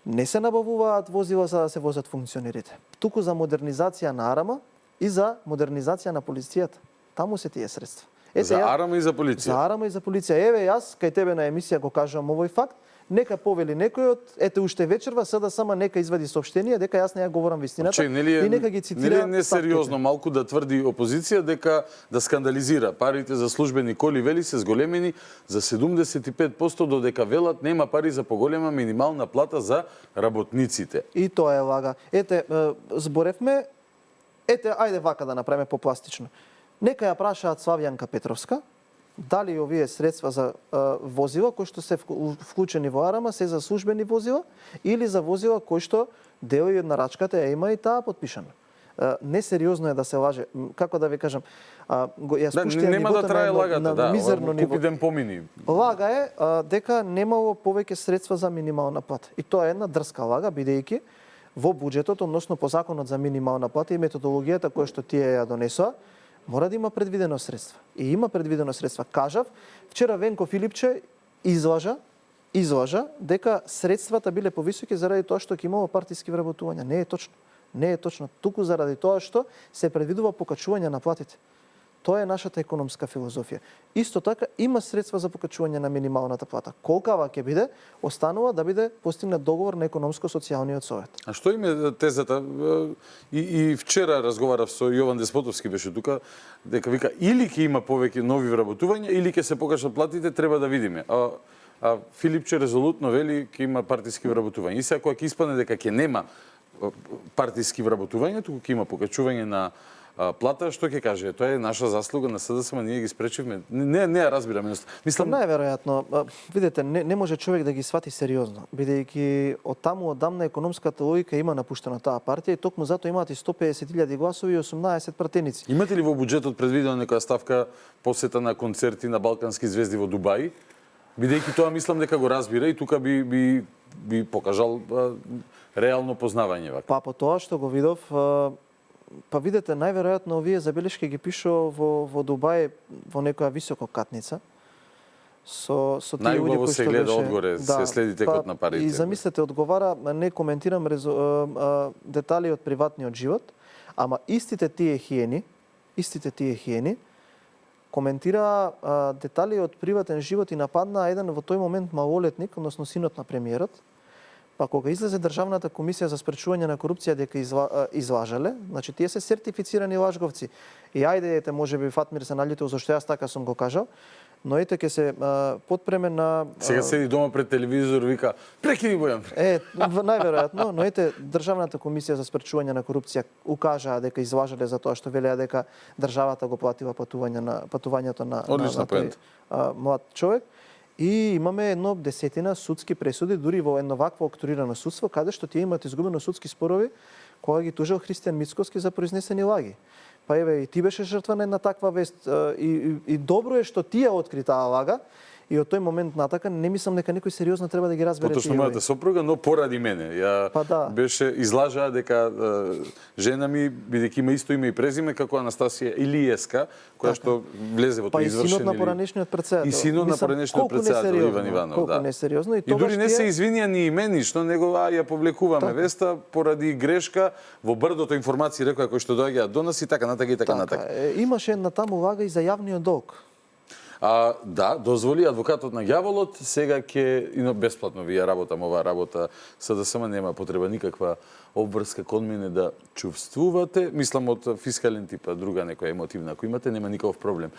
не се набавуваат возила за да се возат функционерите, туку за модернизација на АРМ и за модернизација на полицијата. Таму се тие средства. За АРМ и за полиција. За АРМ и за полиција. Еве јас кај тебе на емисија го кажувам овој факт. Нека повели некој од ете уште вечерва СДСМ нека извади соопштение дека јас не ја говорам вистината и нека ги цитира. Нели е несериозно малку да тврди опозиција дека да скандализира парите за службени коли вели се зголемени за 75% додека велат нема пари за поголема минимална плата за работниците. И тоа е лага. Ете зборевме ајде вака да направиме попластично. Нека ја прашаат Славјанка Петровска дали овие средства за возила кои што се вклучени во АРМ се за службени возила или за возила кои што дел и од нарачката ја има и таа потпишана. Несериозно е да се лаже. Како да ви кажам, ја спуштија нема да трае лагата, на мизерно ниво. Купи ден помини. Лага е дека немало повеќе средства за минимална плата. И тоа е една дрска лага, бидејќи во буџетот, односно по законот за минимална плата и методологијата која што тие ја донесоа, мора да има предвидено средства. И има предвидено средства. Кажав, вчера Венко Филипче излажа дека средствата биле повисоки заради тоа што ќе имало партиски вработувања. Не е точно. Не е точно. Туку заради тоа што се предвидува покачување на платите. Тоа е нашата економска филозофија. Исто така има средства за покачување на минималната плата. Колкава ќе биде, останува да биде постигнат договор на економско-социјалниот совет. А што им е тезата? И вчера разговарав со Јован Деспотовски, беше тука, дека вика или ќе има повеќе нови вработувања, или ќе се покажат платите, треба да видиме. А Филипче резолутно вели ќе има партиски вработувања. И сега кога ќе испадне дека ќе нема партиски вработувања, туку ќе има покачување на плата, што ќе каже? Тоа е наша заслуга на СДСМ, ние ги спречивме. Не ја разбирам. Мислам најверојатно, видете, не може човек да ги свати сериозно, бидејќи од таму одамна економската логика има напуштена таа партија и токму затоа имаат и 150.000 гласови и 18 пратеници. Имате ли во буџетот предвидено некоја ставка посета на концерти на балкански звезди во Дубај? Бидејќи тоа мислам дека го разбира и тука би покажал реално познавање. Па по тоа што го видов, па видете, најверојатно овие забелешки ги пишува во Дубај во некоја висококатница со тие луѓе кои што се гледа одгоре, се следи текот на парите. И замислете, одговара, не коментирам детали од приватниот живот, ама истите тие хиени коментира детали од приватен живот и нападна еден во тој момент малолетник, односно синот на премиерот. Па кога излезе Државната комисија за спречување на корупција дека излажале, значи тие се сертифицирани лажговци. И ајде, можеби Фатмир се наљутил зашто јас така сум го кажал, но ете ќе се потпреме на... Сега седи дома пред телевизор и вика прекини Бојан. Најверојатно, но ете Државната комисија за спречување на корупција укажаа дека излажале за тоа што велеа дека државата го платила патувањето на млад човек. И имаме едно десетина судски пресуди, дури во едно вакво октрирано судство, каде што тие имаат изгубено судски спорови, кога ги тужел Христијан Мицкоски за произнесени лаги. Па еве, и ти беше жртва на една таква вест. И добро е што ти ја откри таа лага, и од тој момент натака не мислам дека некој сериозно треба да ги разбере. Потоа што мојата сопруга, но поради мене. Беше излажаа дека жена ми, бидејќи има исто име и презиме како Анастасија Илиевска, која што влезе во тој извршен. Па и синот на поранешниот председател. И синот на поранешниот председател Иван Иванов, колку несериозно. И дури не се извинија ни именично, него ја повлекуваме веста поради грешка во брдото информации рекоа кои што доаѓаат до нас и така натака и така натака. Имаше една таму лага и за јавниот долг. Да, дозволи адвокатот на ѓаволот, сега ќе бесплатно ви ја работам оваа работа, СДСМ нема потреба никаква обврска кон мене да чувствувате, мислам од фискален тип, друга некоја емотивна, ако имате, нема никаков проблем.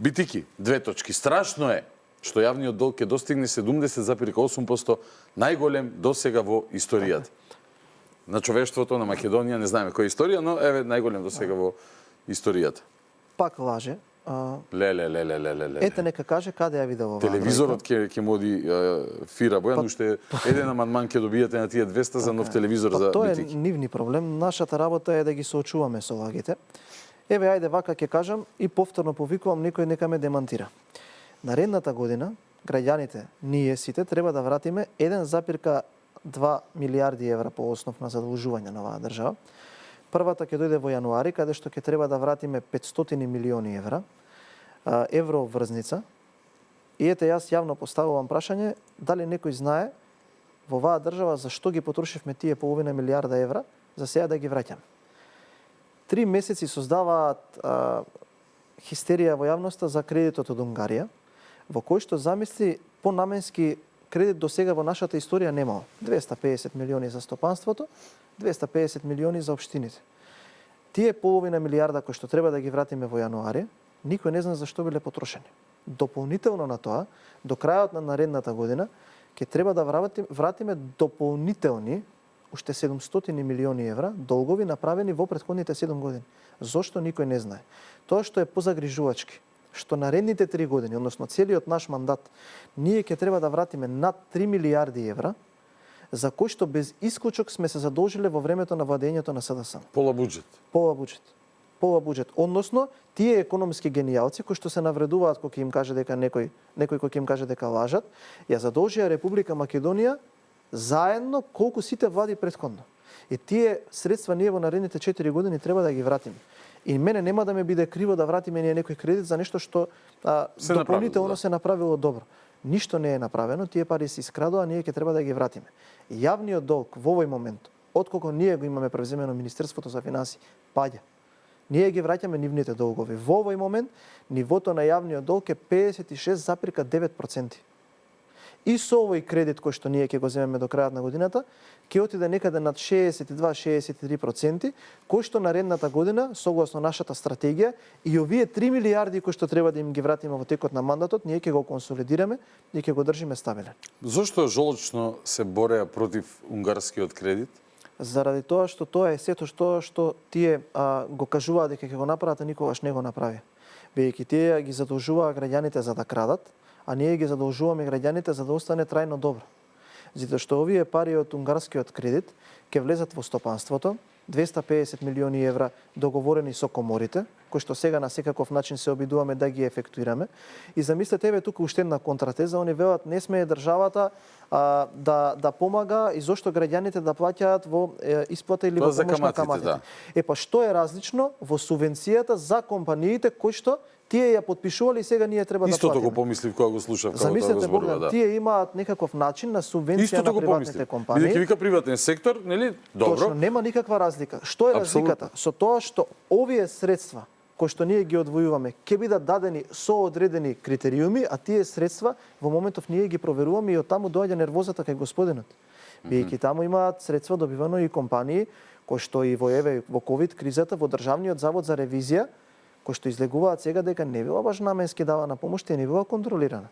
Битики, 2 точки. Страшно е што јавниот долг ќе достигне 70,8%, најголем досега во историјата. На човештвото, на Македонија, не знаеме која историја, но еве најголем досега во историјата. Пак лаже. Ете, нека каже каде ја видел оваа. Телевизорот ќе му оди фира Бојан, уште еден амандман ќе добиете на тие 200 за нов телевизор за битики. Тоа е нивни проблем. Нашата работа е да ги соочуваме со лагите. Еве, ајде вака ќе кажам и повторно повикувам некој нека ме демантира. Наредната година граѓаните, ние сите треба да вратиме 1,2 2 милиарди евра по основ на задолжување на оваа држава. Првата ќе дојде во јануари, каде што ќе треба да вратиме 500 милиони евра, евроврзница. И ете, јас јавно поставувам прашање, дали некој знае во оваа држава зашто ги потрошивме тие половина милиарда евра, за сега да ги враќаме. 3 месеци создаваат хистерија во јавноста за кредитот од Унгарија, во кој што замисли понаменски кредит до сега во нашата историја немало. 250 милиони за стопанството, 250 милиони за општините. Тие половина милиарда кои што треба да ги вратиме во јануари, никој не знае зашто биле потрошени. Дополнително на тоа, до крајот на наредната година, ќе треба да вратиме дополнителни уште 700 милиони евра долгови направени во претходните 7 години. Зошто никој не знае? Тоа што е позагрижувачки, што наредните 3 години, односно целиот наш мандат, ние ќе треба да вратиме над 3 милиарди евра, за кој што без исклучок сме се задолжиле во времето на владењето на СДСМ. Пола буџет. Пола буџет. Односно, тие економски генијалци кои што се навредуваат кога им каже дека некој кој им каже дека лажат, ја задолжија Република Македонија заедно колку сите влади претходно. И тие средства ние во наредните 4 години треба да ги вратиме. И мене нема да ме биде криво да вратиме ние некој кредит за нешто што дополнително се направило добро. Ништо не е направено, тие пари се искрадоа, ние ќе треба да ги вратиме. Јавниот долг во овој момент, отколку ние го имаме превземено Министерството за финансии, паѓа. Ние ги враќаме нивните долгови. Во овој момент нивото на јавниот долг е 56,9%. И со овој кредит кој што ние ќе го земеме до крајот на годината, ќе отиде некаде над 62-63%, кој што наредната година, согласно нашата стратегија, и овие 3 милиарди кои што треба да им ги вратиме во текот на мандатот, ние ќе го консолидираме и ќе го држиме стабилен. Зошто жолочно се бореа против унгарскиот кредит? Заради тоа што тоа е сето што тие го кажуваат дека ќе го направат, а никогаш не го направи. Бидејќи тие ги задолжуваа граѓаните за да крадат, а ние ги задолжуваме граѓаните за да остане трајно добро. Затоа што овие пари од унгарскиот кредит ќе влезат во стопанството, 250 милиони евра договорени со коморите, кои што сега на секаков начин се обидуваме да ги ефектуираме. И замислете, еве тука уште една контратеза, они велат не смее државата да помага и зошто граѓаните да плаќаат во исплата или во помош на каматите. Па што е различно во субвенцијата за компаниите кои што тие ја подпишувале и сега ние треба да платиме. Истото го помислив кога го слушав како тоа го Замислете, зборува, Богдан, тие имаат некаков начин на субвенција на приватните компании. Бидејќи вика приватен сектор, нели? Добро. Точно, нема никаква разлика. Што е разликата? Со тоа што овие средства кои што ние ги одвојуваме ќе бидат дадени со одредени критериуми, а тие средства во моментов ние ги проверуваме и од таму доаѓа нервозата кај господинот. Бидејќи таму имаат средства добивано и компании кои што и во ковид кризата во Државниот завод за ревизија кои што излегуваат сега дека не била баш наменски давана помош, тие не била контролирана.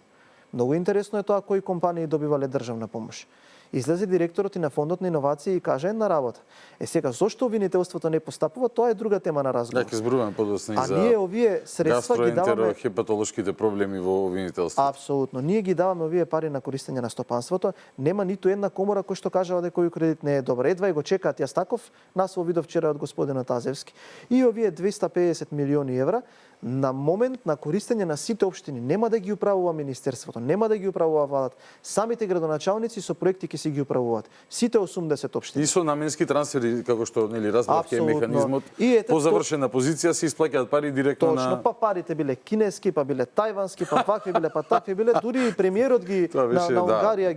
Многу интересно е тоа кои компании добивале државна помош. Излезе директорот и на фондот на иновации и каже една работа. Сега зошто обвинителството не постапува, тоа е друга тема на разговор. Ќе зборуваме подоцна и за ние овие средства ги даваме хепатолошките проблеми во обвинителството. Апсолутно. Ние ги даваме овие пари на користење на стопанството. Нема ниту една комора кој што кажува дека кој кредит не е добар. Едва и го чекаат. Јас таков наслов видов вчера од господинот Азевски. И овие 250 милиони евра на момент на користење на сите општини нема да ги управува министерството, нема да ги управува владата. Самите градоначалници со проекти ќе си ги управуваат. Сите 80 општини. И со наменски трансфери, како што нели разбравте механизмот, по завршена позиција се исплаќаат пари директно на... Точно, па парите биле кинески, па биле тајвански, па вакви биле, па такви биле. Дури и премиерот ги на Унгарија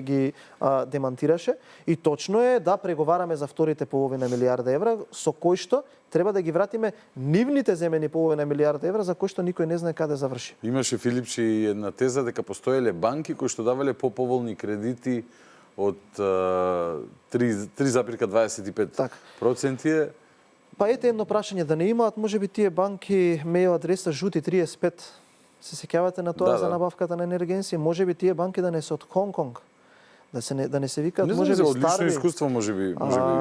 ги демантираше. И точно е да преговараме за вторите половина милиарда евра, со кој што треба да ги вратиме нивните земени половина милиарда евра, за кој што никој не знае каде заврши. Имаше Филипчи една теза дека постоеле банки кои што давале поповолни кредити од 3,25%. Па ете едно прашање, да не имаат можеби тие банки мејл адреса жути 35. Се сеќавате на тоа за набавката на енергенција? Можеби тие банки да не се од Хонг-Конг. Да не се викаат можеби стари. Одлично искуство можеби.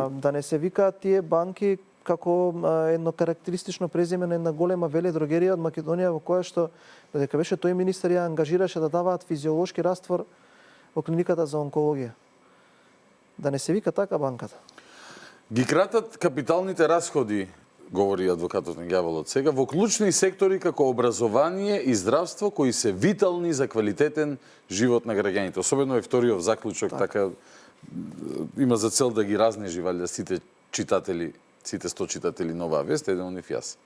Да не се викаат тие банки како едно карактеристично презиме на една голема веледрогерија од Македонија во која што додека беше тој министер ја ангажираше да даваат физиолошки раствор во клиниката за онкологија. Да не се вика така банката. Ги кратат капиталните расходи, говори адвокатот на ѓаволот сега, во клучни сектори како образование и здравство кои се витални за квалитетен живот на граѓаните. Особено е вториот заклучок така има за цел да ги разнежи валјда сите читатели, сите 100 читатели на оваа вест, еден од нив јас.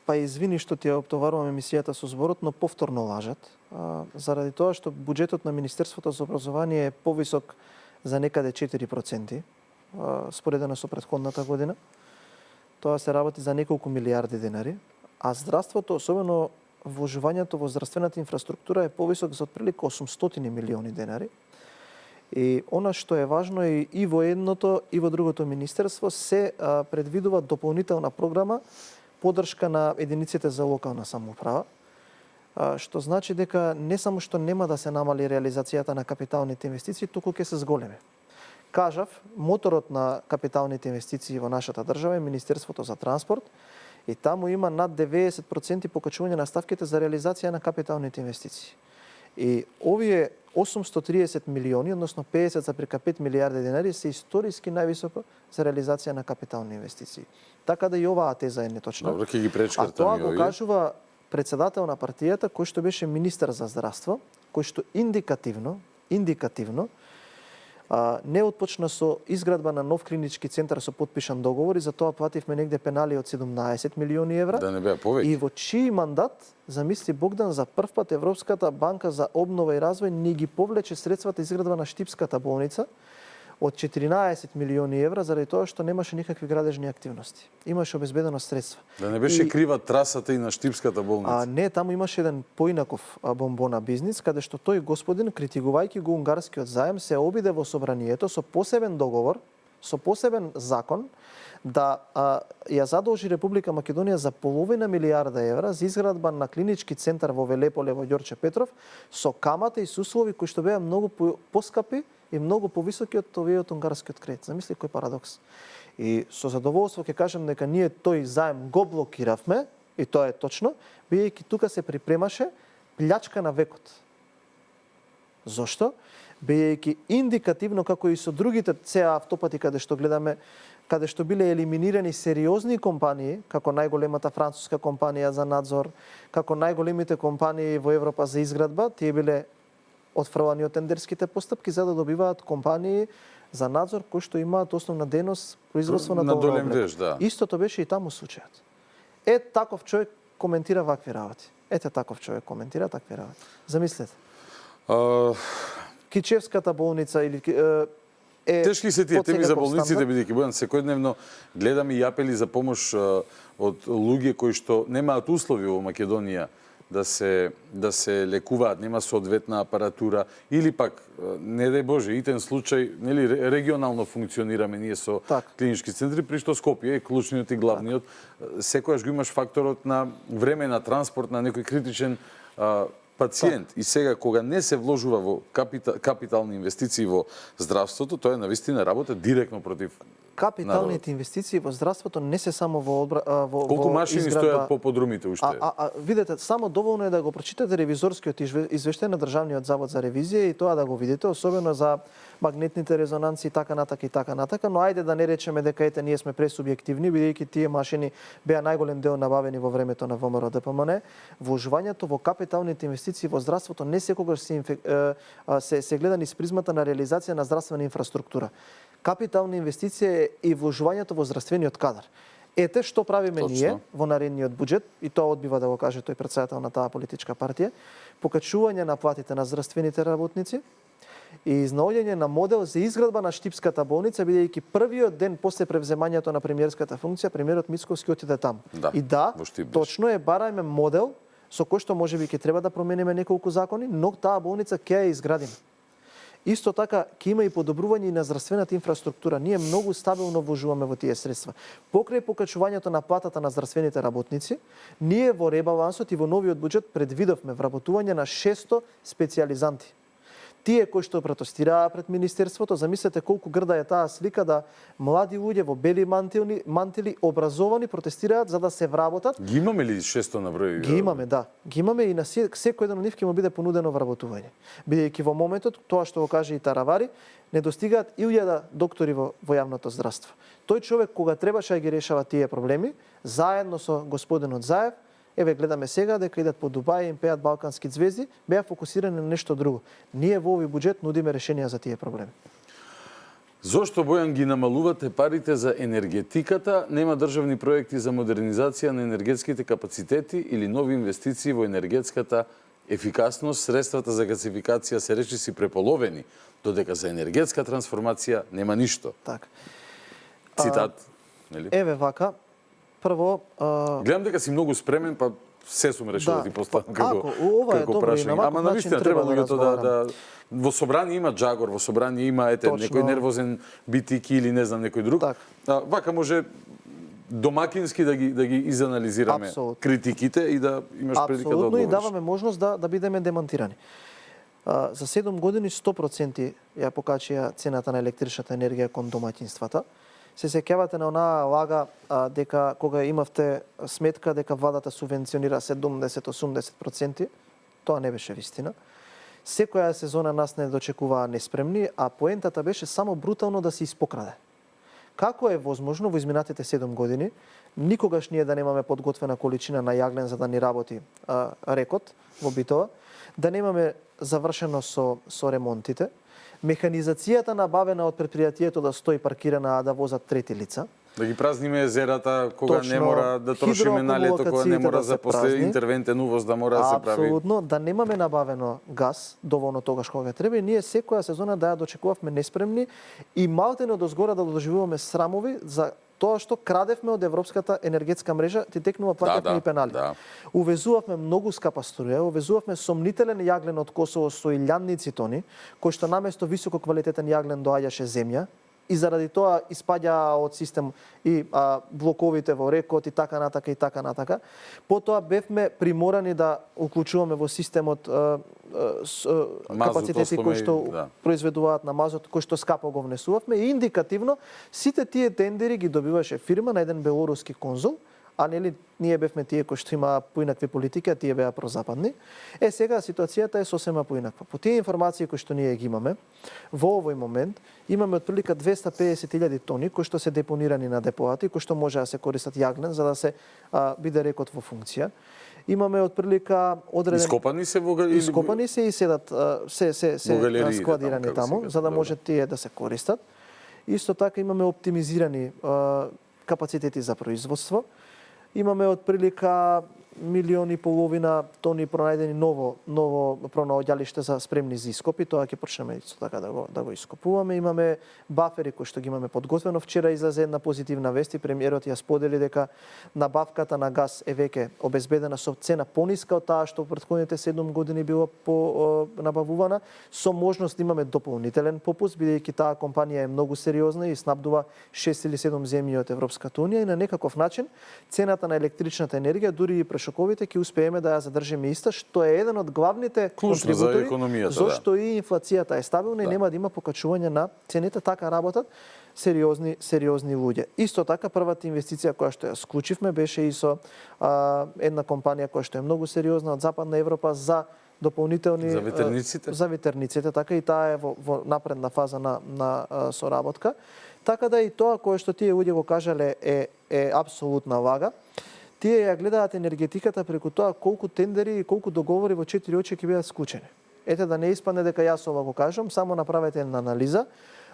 Па извини што ти ја оптоварувам емисијата со зборот, но повторно лажат. Заради тоа што буџетот на Министерството за образование е повисок за некаде 4%, споредено со претходната година. Тоа се работи за неколку милиарди денари, а здравството, особено вложувањето во здравствената инфраструктура е повисок за отприлика 800 милиони денари. И она што е важно е и во едното и во другото министерство се предвидува дополнителна програма поддршка на единиците за локална самоуправа, што значи дека не само што нема да се намали реализацијата на капиталните инвестиции, туку ќе се зголеми. Кажав, моторот на капиталните инвестиции во нашата држава е Министерството за транспорт и таму има над 90% покачување на ставките за реализација на капиталните инвестиции. И овие 830 милиони, односно 50,5 милиарди денари се историски највисоко за реализација на капитални инвестиции. Така да и оваа теза е неточна. Добро, ќе ги пречкартам. А тоа го кажува председател на партијата кој што беше министер за здравство, кој што индикативно не отпочна со изградба на нов клинички центар со потпишан договор и за тоа плативме негде пенали од 17 милиони евра. Да не беа повеќе. И во чиј мандат, замисли Богдан, за прв пат Европската банка за обнова и развој ни ги повлече средствата изградба на Штипската болница од 14 милиони евра заради тоа што немаше никакви градежни активности. Имаше обезбедено средства. Да не беше крива трасата и на Штипската болница. Не, таму имаше еден поинаков бомбона бизнис, каде што тој господин, критикувајќи го унгарскиот заем, се обиде во собранието со посебен договор, со посебен закон, да ја задолжи Република Македонија за половина милиарда евра за изградба на клинички центар во Велеполе во Ѓорче Петров со камата и со услови кои што беа многу поскапи и многу повисоки од овие од унгарскиот кредит. Замисли кој парадокс. И со задоволство ќе кажам дека ние тој заем го блокиравме, и тоа е точно, бидејќи тука се припремаше плячка на векот. Зошто? Бидејќи индикативно, како и со другите ЦА автопати каде што гледаме, каде што биле елиминирани сериозни компании, како најголемата француска компанија за надзор, како најголемите компании во Европа за изградба, тие биле отфрлани од тендерските постапки за да добиваат компании за надзор кои што имаат основна дејност производство на долен веж, да. Истото беше и таму случајот. Таков човек коментира вакви работи. Таков човек коментира такви работи. Замислете. Кичевската болница или тешки се тие теми за болниците, бидејќи Бојан секојдневно гледаме и апели за помош од луѓе кои што немаат услови во Македонија да се лекуваат, нема соодветна апаратура или пак не дај Боже, итен случај, нели регионално функционираме ние со клинички центри, при што Скопје е клучниот и главниот. Секогаш го имаш факторот на време на транспорт на некој критичен пациент. И сега, кога не се вложува во капитални инвестиции во здравството, тоа е навистина работа директно против капиталните инвестиции во здравството не се само во колку машини стојат по подрумите уште? Видете, само доволно е да го прочитате ревизорскиот извештај на Државниот завод за ревизија и тоа да го видите, особено за магнетните резонанси и така натака, но ајде да не речеме дека ние сме пресубјективни, бидејќи тие машини беа најголем дел набавени во времето на ВМРО ДПМН. Вложувањето во капиталните инвестиции во здравството не секогаш се гледа низ призмата на реализација на здравствена инфраструктура. Капитална инвестиција е и вложувањето во здравствениот кадар. Што правиме ние во наредниот буџет, и тоа одбива да го каже тој претседател на таа политичка партија, покачување на платите на здравствените работници и изнаоѓање на модел за изградба на Штипската болница, бидејќи првиот ден после превземањето на премиерската функција, премиерот Мицковски отиде таму. И точно е, барајме модел со кој што можеби ќе треба да промениме неколку закони, но таа болница ќе ја изградиме. Исто така, ќе има и подобрување на здравствената инфраструктура. Ние многу стабилно вложуваме во тие средства. Покрај покачувањето на платата на здравствените работници, ние во ребалансот и во новиот буџет предвидовме вработување на 600 специјализанти. Тие кои што протестираа пред Министерството, замислете колку грда е таа слика да млади луѓе во бели мантили, образовани, протестираат за да се вработат. Ги имаме ли 600 на број? Ги имаме, да. Ги имаме и на секој еден од нив ќе му биде понудено вработување. Бидејќи во моментот, тоа што го каже и Таравари, не достигаат 1000 доктори во јавното здравство. Тој човек кога требаше да ги решава тие проблеми, заедно со господинот Заев, гледаме сега дека идат по Дубај и им пеат балкански звезди, беа фокусирани на нешто друго. Ние во овој буџет нудиме решенија за тие проблеми. Зошто, Бојан, ги намалувате парите за енергетиката, нема државни проекти за модернизација на енергетските капацитети или нови инвестиции во енергетската ефикасност, средствата за гасификација се речиси преполовени, додека за енергетска трансформација нема ништо. Така. Цитат, нели? Еве вака, прво... Гледам дека си многу спремен, па се сум решил да ти поставам како ова е добро и на ваков Ама начин навистина треба да луѓето разговараме. во собрание има джагор, во собрание има некој нервозен битики или не знам некој друг. Вака може домакински да ги изанализираме критиките и да имаш прилика да одговориш. Апсолутно, и даваме можност да бидеме демонтирани. За 7 години 100% ја покачија цената на електричната енергија кон домаќинствата. Се сеќавате на онаа лага дека кога имавте сметка дека владата субвенционира 70-80%, тоа не беше вистина. Секоја сезона нас не дочекуваа неспремни, а поентата беше само брутално да се испокраде. Како е возможно во изминатите 7 години никогаш ние да немаме подготвена количина на јаглен за да ни работи рекот во Битова, да немаме завршено со ремонтите, механизацијата набавена од предпријатието да стои паркирана, а да возат трети лица. Да ги празниме езерата кога не мора да трошиме на лето, кога не мора за после интервентен увоз да мора да се прави. Апсолутно, да немаме набавено газ доволно тогаш кога треба и ние секоја сезона да ја дочекувавме неспремни и малте не одозгора да доживуваме срамови за тоа што крадевме од европската енергетска мрежа, ти текнува платевме и пенали. Увезувавме многу скапа струја, увезувавме сомнителен јаглен од Косово со илјадници тони, кој што наместо високо квалитетен јаглен доаѓаше земја, и заради тоа испаѓа од систем и блоковите во рекот и така натака. Потоа бевме приморани да уклучуваме во системот капацитети кои што произведуваат на мазот, кои што скапо го внесувавме и индикативно сите тие тендери ги добиваше фирма на еден белоруски конзул, а нели ние бевме тие кои што има поинакви политики, а тие беа прозападни. Сега ситуацијата е сосема поинаква. По тие информации кои што ние ги имаме, во овој момент имаме отприлика 250.000 тони кои што се депонирани на депоати, кои што може да се користат јаглен за да се биде рекот во функција. Имаме отприлика одредени ископани се и седат се складирани таму за да може тие да се користат. Исто така имаме оптимизирани капацитети за производство. Имаме отприлика 1,5 милиони тони пронајдени ново пронаоѓалиште за спремни за ископи, тоа ќе почнеме исто така да го ископуваме. Имаме бафери кои што ги имаме подготвено. Вчера излезе една позитивна вест и премиерот ја сподели дека набавката на газ е веќе обезбедена со цена пониска од таа што во претходните 7 години била набавувана, со можност да имаме дополнителен попуст, бидејќи таа компанија е многу сериозна и снабдува 6 или 7 земји од Европската унија и на некаков начин цената на електричната енергија дури и шоковите ќе успееме да ја задржиме иста, што е еден од главните контрибутори зашто и инфлацијата е стабилна и нема да има покачување на цените, така работат сериозни луѓе. Исто така првата инвестиција која што ја склучивме беше и со една компанија која што е многу сериозна од Западна Европа за дополнителни за ветерниците, така и таа е во напредна фаза на соработка. Така да и тоа кое што тие луѓе го кажале е апсолутна лага. Тие ја гледаат енергетиката преку тоа колку тендери и колку договори во 4 очи ќе бидат склучени. Ете да не испадне дека јас ова го кажам, само направете една анализа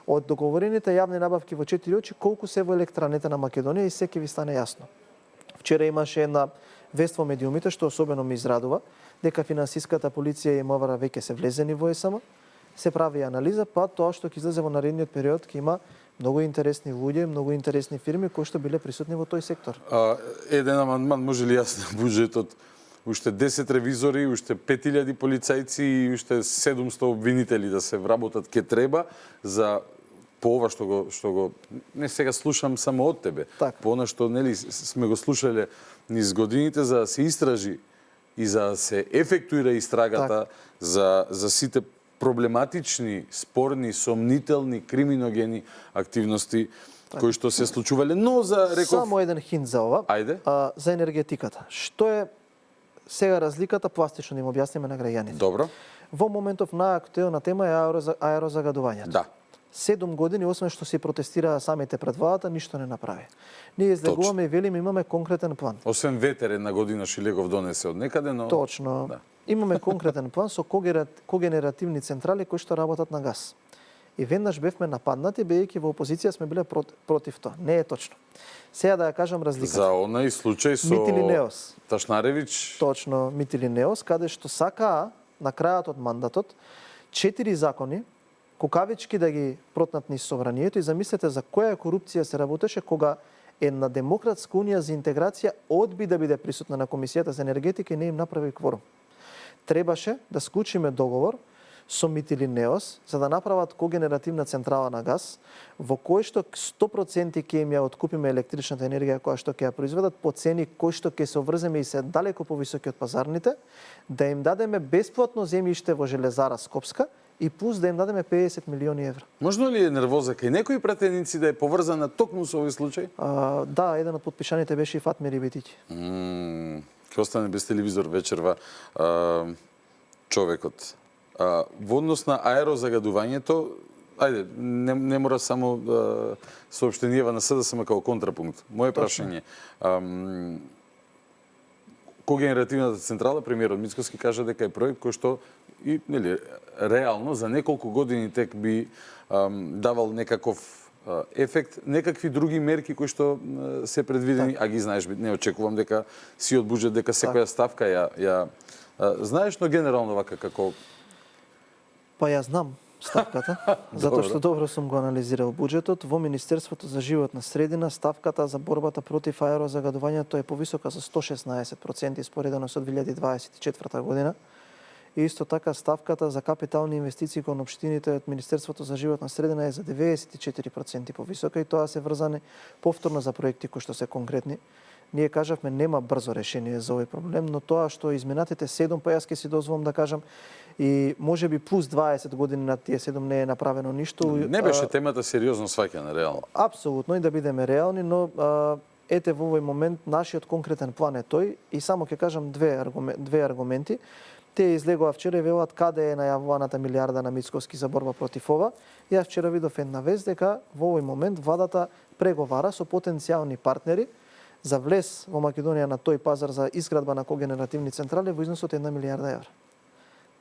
од договорените јавни набавки во 4 очи колку се во електраните на Македонија и се ќе ви стане јасно. Вчера имаше една вест во медиумите што особено ми израдува дека финансиската полиција и МВР веќе се влезени во ЕСМ, се прави анализа, па тоа што ќе излезе во наредниот период ќе има многу интересни луѓе, многу интересни фирми кои што биле присутни во тој сектор. Еден амандман може ли јас на буџетот уште 10 ревизори, уште 5000 полицајци и уште 700 обвинители да се вработат ке треба за по ова што го не сега слушам само од тебе. По она што нели сме го слушале низ годините за да се истражи и за да се ефектуира истрагата за сите проблематични, спорни, сомнителни, криминогени активности кои што се случувале, но само еден хинт за ова. Ајде. За енергетиката. Што е сега разликата, пластично да им објасниме на граѓаните. Добро. Во моментов најактуелна тема е аерозагадувањето. Да. 7 години, освен што се протестираа самите пред владата, ништо не направи. Ние излегуваме и велиме, имаме конкретен план. Освен ветер една година Шилегов донесе од некаде, но... Точно. Да. Имаме конкретен план со когенеративни централи кои што работат на газ. И веднаш бевме нападнати, бидејќи во опозиција сме биле против тоа. Не е точно. Сега да ја кажам разликата. За онај случај со Митили Неос. Ташнаревиќ. Точно, Митили Неос, каде што сакаа на крајот од мандатот 4 закони кукавички да ги протнат низ собранието и замислете за која корупција се работеше кога една демократска унија за интеграција одби да биде присутна на Комисијата за енергетика и не им направи кворум. Требаше да склучиме договор со Митили Неос за да направат когенеративна централа на газ во кој што 100% ќе им ја откупиме електричната енергија која што ќе ја произведат по цени кои што ќе се обврземе и се далеко повисоки од пазарните, да им дадеме бесплатно земјиште во Железара Скопска и плюс да им дадеме 50 милиони евра. Можно ли е нервоза кај некои пратеници да е поврзана токму со овој случај? Да, еден од подпишаните беше и Фатмир Ибетиќи. Ќе остане без телевизор вечерва човекот. Во однос на аерозагадувањето, ајде, не мора само соопштенијава на СДСМ како контрапункт. Моje прашање, когенеративната централа, премиерот Мицкоски кажа дека е проект кој што и нели реално за неколку години тек би давал некаков ефект, некакви други мерки кои што се предвидени, а ги знаеш, не очекувам дека си од буџет дека секоја ставка ја знаеш, но генерално вака како Па ја знам ставката, затоа што добро сум го анализирал буџетот. Во Министерството за животна средина ставката за борбата против аерозагадувањето е повисока за 116% споредено со 2024 година. И исто така ставката за капитални инвестиции кон општините од Министерството за животна средина е за 94% повисока и тоа се врзане повторно за проекти кои што се конкретни. Ние кажавме нема брзо решение за овој проблем, но тоа што изминатите 7, па јас ќе си дозволам да кажам, и можеби плюс 20 години на тие 7 не е направено ништо. Не беше темата сериозно сваќана, реално. Апсолутно, и да бидеме реални, но ете во овој момент нашиот конкретен план е тој и само ќе кажам две аргументи. Те излегоа вчера и велат каде е најавуваната милиарда на Мицкоски за борба против ова. Јас вчера видов една вест дека во овој момент владата преговара со потенцијални партнери за влез во Македонија на тој пазар за изградба на когенеративни централи во износ од 1 милиарда евра.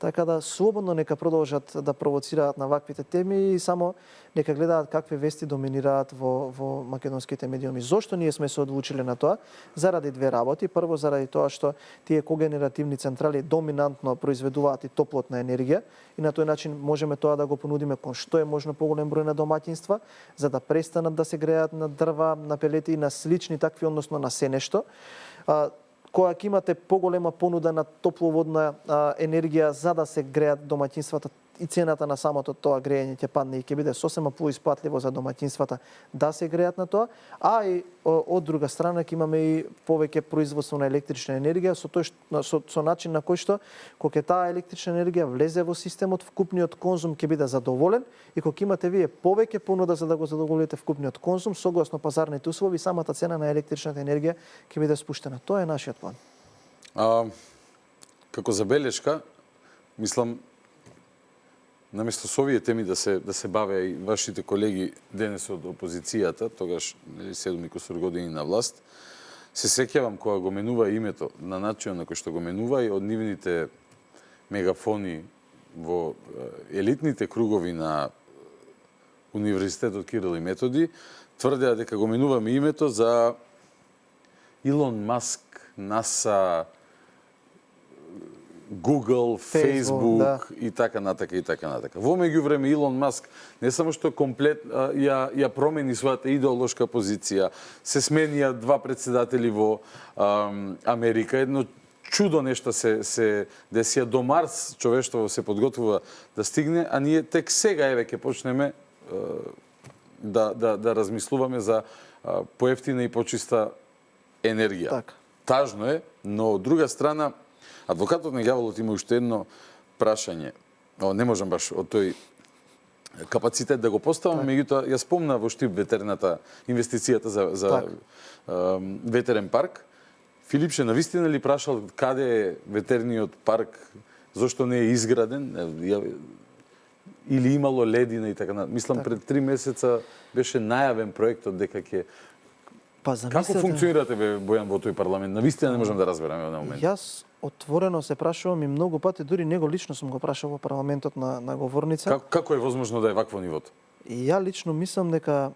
Така да слободно нека продолжат да провоцираат на ваквите теми и само нека гледаат какви вести доминираат во македонските медиуми. Зошто ние сме се одлучиле на тоа? Заради две работи. Прво, заради тоа што тие когенеративни централи доминантно произведуваат и топлотна енергија и на тој начин можеме тоа да го понудиме кон што е можно поголем број на домаќинства, за да престанат да се греат на дрва, на пелети и на слични такви, односно на се нешто. Кога ќе имате поголема понуда на топловодна енергија за да се греат домаќинствата и цената на самото тоа грејење ќе падне и ќе биде сосема поисплатливо за домаќинствата да се греат на тоа, а и од друга страна ќе имаме и повеќе производство на електрична енергија со начин на кој што кога таа електрична енергија влезе во системот, вкупниот конзум ќе биде задоволен и кога имате вие повеќе понуда за да го задоволите вкупниот конзум, согласно пазарните услови, самата цена на електричната енергија ќе биде спуштена. Тоа е нашиот план. Како забелешка, мислам, наместо со овие теми да се бавеа и вашите колеги денес од опозицијата, тогаш 7 и кусур години на власт, се сеќавам кога го менува името на начинот на кој што го менува и од нивните мегафони во елитните кругови на Универзитетот Кирил и Методи, тврдеа дека го менуваме името за Илон Маск, НАСА, Google, Facebook и така натака и така натака. Во меѓувреме Илон Маск не само што комплет ја промени својата идеолошка позиција, се сменија 2 председатели во Америка, едно чудо нешто се десија, до Марс човештво се подготвува да стигне, а ние тек сега еве ќе почнеме да размислуваме за поевтина и почиста енергија. Так. Тажно е, но од друга страна адвокатот на ѓаволот има уште едно прашање. Не можам баш од тој капацитет да го поставам, меѓутоа ја спомна во Штип ветерната инвестицијата за ветерен парк. Филипше навистина ли прашал каде е ветерниот парк, зошто не е изграден, или имало ледина и така натаму. Мислам пред 3 месеца беше најавен проектот дека ќе Па Како функционирате бе Бојан во тој парламент? Навистина не можам да разберам во момент. Јас отворено се прашувам и многу пати, дури него лично сум го прашал во парламентот на говорница. Како е возможно да е вакво нивото? И ја лично мислам дека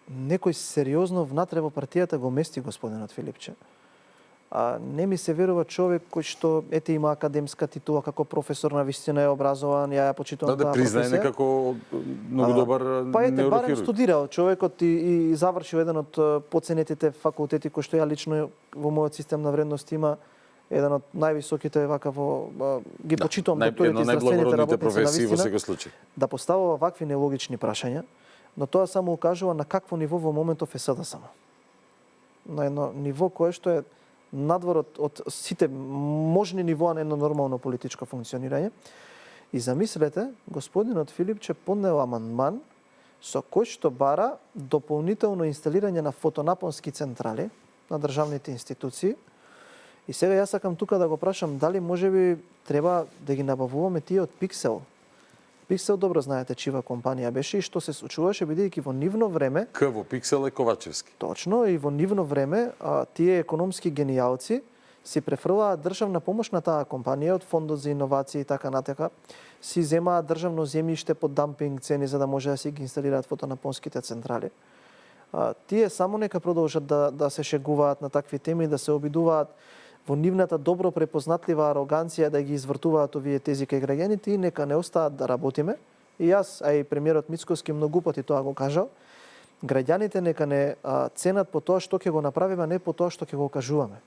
некој сериозно внатре во партијата го мести господинот Филипче. Не ми се верува човек кој што има академска титула како професор, на вистина е образован, ја почитувам таа професија. Да некако многу добар барем неурохирург. студирал човекот и завршил еден од поценетите факултети кој што ја лично во мојот систем на вредности има еден од највисоките вака ги почитувам докторите и здравствените работници на професии во вистина. секој случај. Да поставува вакви нелогични прашања, но тоа само укажува на какво ниво во моментов е СДСМ. На едно ниво кое што е надвор од сите можни нивоа на едно нормално политичко функционирање. И замислете, господинот Филипче поднел амандман со кој што бара дополнително инсталирање на фотонапонски централи на државните институции. И сега јас сакам тука да го прашам дали можеби треба да ги набавуваме тие од Пиксел. Пиксел добро знаете чива компанија беше и што се случуваше бидејќи во нивно време Во Пиксел е Ковачевски. Точно, и во нивно време тие економски генијалци си префрлаат државна помош на таа компанија од фондот за иновации и така натака. Си земаат државно земјиште под дампинг цени за да може да си ги инсталираат фотонапонските централи. Тие само нека продолжат да се шегуваат на такви теми, да се обидуваат во нивната добро препознатлива ароганција да ги извртуваат овие тези кај граѓаните и нека не остаат да работиме. И јас, а и премиерот Мицкоски многу пати тоа го кажал, граѓаните нека не ценат по тоа што ќе го направиме, не по тоа што ќе го кажуваме.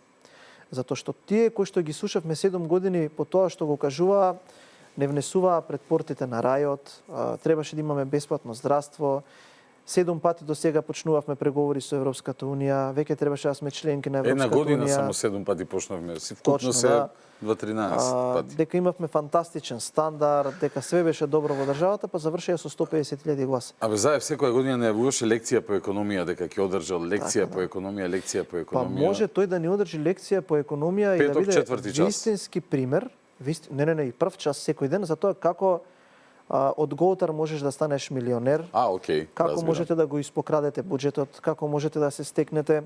Затоа што тие кои што ги слушавме 7 години по тоа што го кажуваа, не внесуваа пред портите на рајот, требаше да имаме бесплатно здравство. 7 пати до сега почнувавме преговори со Европската Унија, веќе требаше да сме членки на Европската Една година Унија. само 7 пати почнавме. Вкупно се 2-13 пати. Дека имавме фантастичен стандард, дека све беше добро во државата, па завршија со 150.000 гласа. Заев секоја година најавуваше лекција по економија, дека ќе одржал лекција по економија, лекција по Па економија. може тој да ни одржи лекција по економија и да Петок, биде четврти час. вистински пример, и прв час секој ден за тоа како од голтар можеш да станеш милионер. Окей. Како разбирам. можете да го испокрадете буџетот, како можете да се стекнете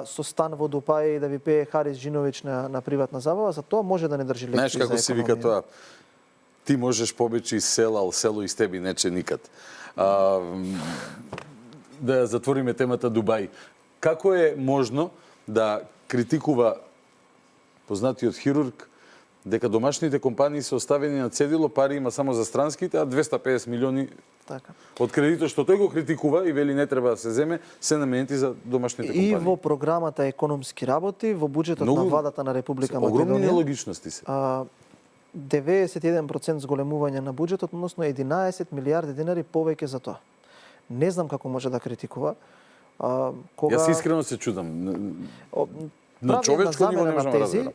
со стан во Дупај и да ви пее Харис Джиновиќ на приватна забава, за тоа може да не држи лекција. Знаеш како се вика тоа? Ти можеш побечи село из теби нече никад. Да затвориме темата Дубај. Како е можно да критикува познатиот хирург дека домашните компании се оставени на цедило, пари има само за странските, а 250 милиони така. Од кредитот што тој го критикува и вели не треба да се земе, се наменети за домашните компании. И во програмата економски работи, во буџетот на владата на Република Македонија. Огромни нелогичности се. 91% зголемување на буџетот, односно 11 милиарди денари повеќе за тоа. Не знам како може да критикува. Јас искрено се чудам. На човечко ниво не можам да разберам.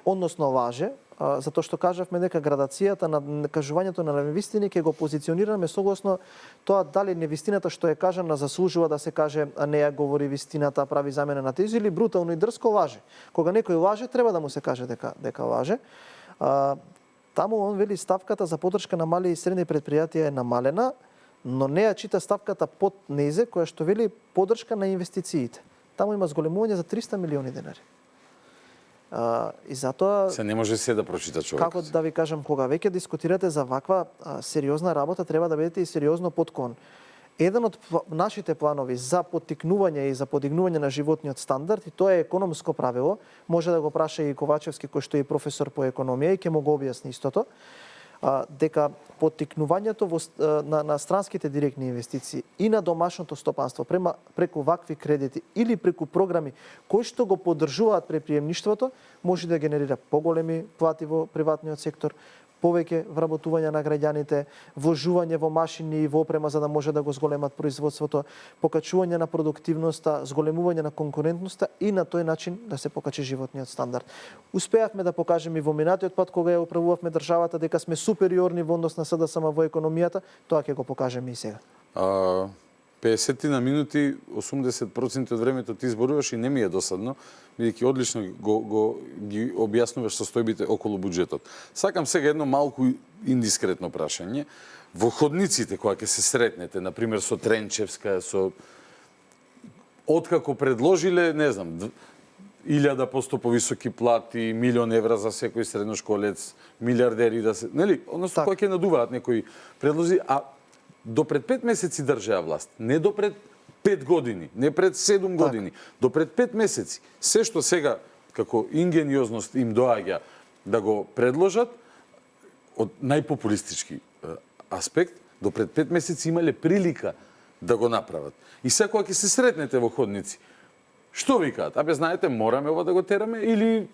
Односно лаже, затоа што кажавме дека градацијата на кажувањето на невистини ќе го позиционираме согласно тоа дали невистината што е кажана заслужува да се каже, а не ја говори вистината, прави замена на тези или брутално и дрско лаже. Кога некој лаже, треба да му се каже дека лаже. Таму он вели ставката за поддршка на мали и средни предпријатија е намалена, но не ја чита ставката под незе која што вели поддршка на инвестициите. Таму има зголемување за 300 милиони денари. И затоа се не може се да прочита човек. Како да ви кажам, кога веќе дискутирате за ваква сериозна работа, треба да бидете и сериозно подкован. Еден од нашите планови за поттикнување и за подигнување на животниот стандард, и тоа е економско правило, може да го праша и Ковачевски, кој што е професор по економија и ќе му го објасни истото, дека поттикнувањето на странските директни инвестиции и на домашното стопанство преку вакви кредити или преку програми кои што го поддржуваат предприемништвото, може да генерира поголеми плати во приватниот сектор, повеќе вработување на граѓаните, вложување во машини и во опрема за да може да го зголемат производството, покачување на продуктивноста, зголемување на конкурентноста и на тој начин да се покачи животниот стандард. Успеавме да покажеме и во минатиот пат кога ја управувавме државата дека сме супериорни во однос на СДСМ во економијата, тоа ќе го покажеме и сега. 50 на минути, 80% од времето ти зборуваш и не ми е досадно, бидејќи одлично ги објаснуваш состојбите околу буџетот. Сакам сега едно малку индискретно прашање. Во ходниците кога ќе се сретнете, например со Тренчевска, со откако предложиле, не знам, 1000 по повисоки плати, 1.000.000 евра за секој средношколец, милиардери да се, нели, односно кога ќе надуваат некои предлози, а до пред 5 месеци држеа власт, не до пред 5 години, не пред 7 години, до пред 5 месеци. Се што сега како ингениозност им доаѓа да го предложат од најпопулистички аспект, до пред 5 месеци имале прилика да го направат. И секоја ќе се сретнете во ходници, што викаат? Абе, знаете, мораме ова да го тераме или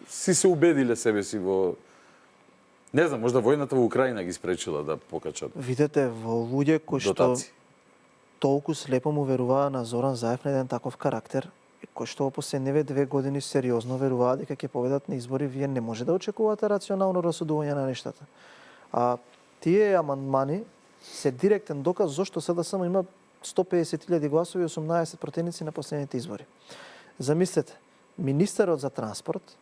си се убедиле себе си во... Не знам, можда војната во Украина ги спречила да покачат. Видете, во луѓе кои што толку слепо му веруваа на Зоран Заев на еден таков карактер, кои што во последниве 2 години сериозно веруваа дека ќе победат на избори, вие не може да очекувате рационално расудување на нештата. А тие амандмани се директен доказ зошто СДСМ има 150.000 гласови и 18 противници на последните избори. Замислете, министерот за транспорт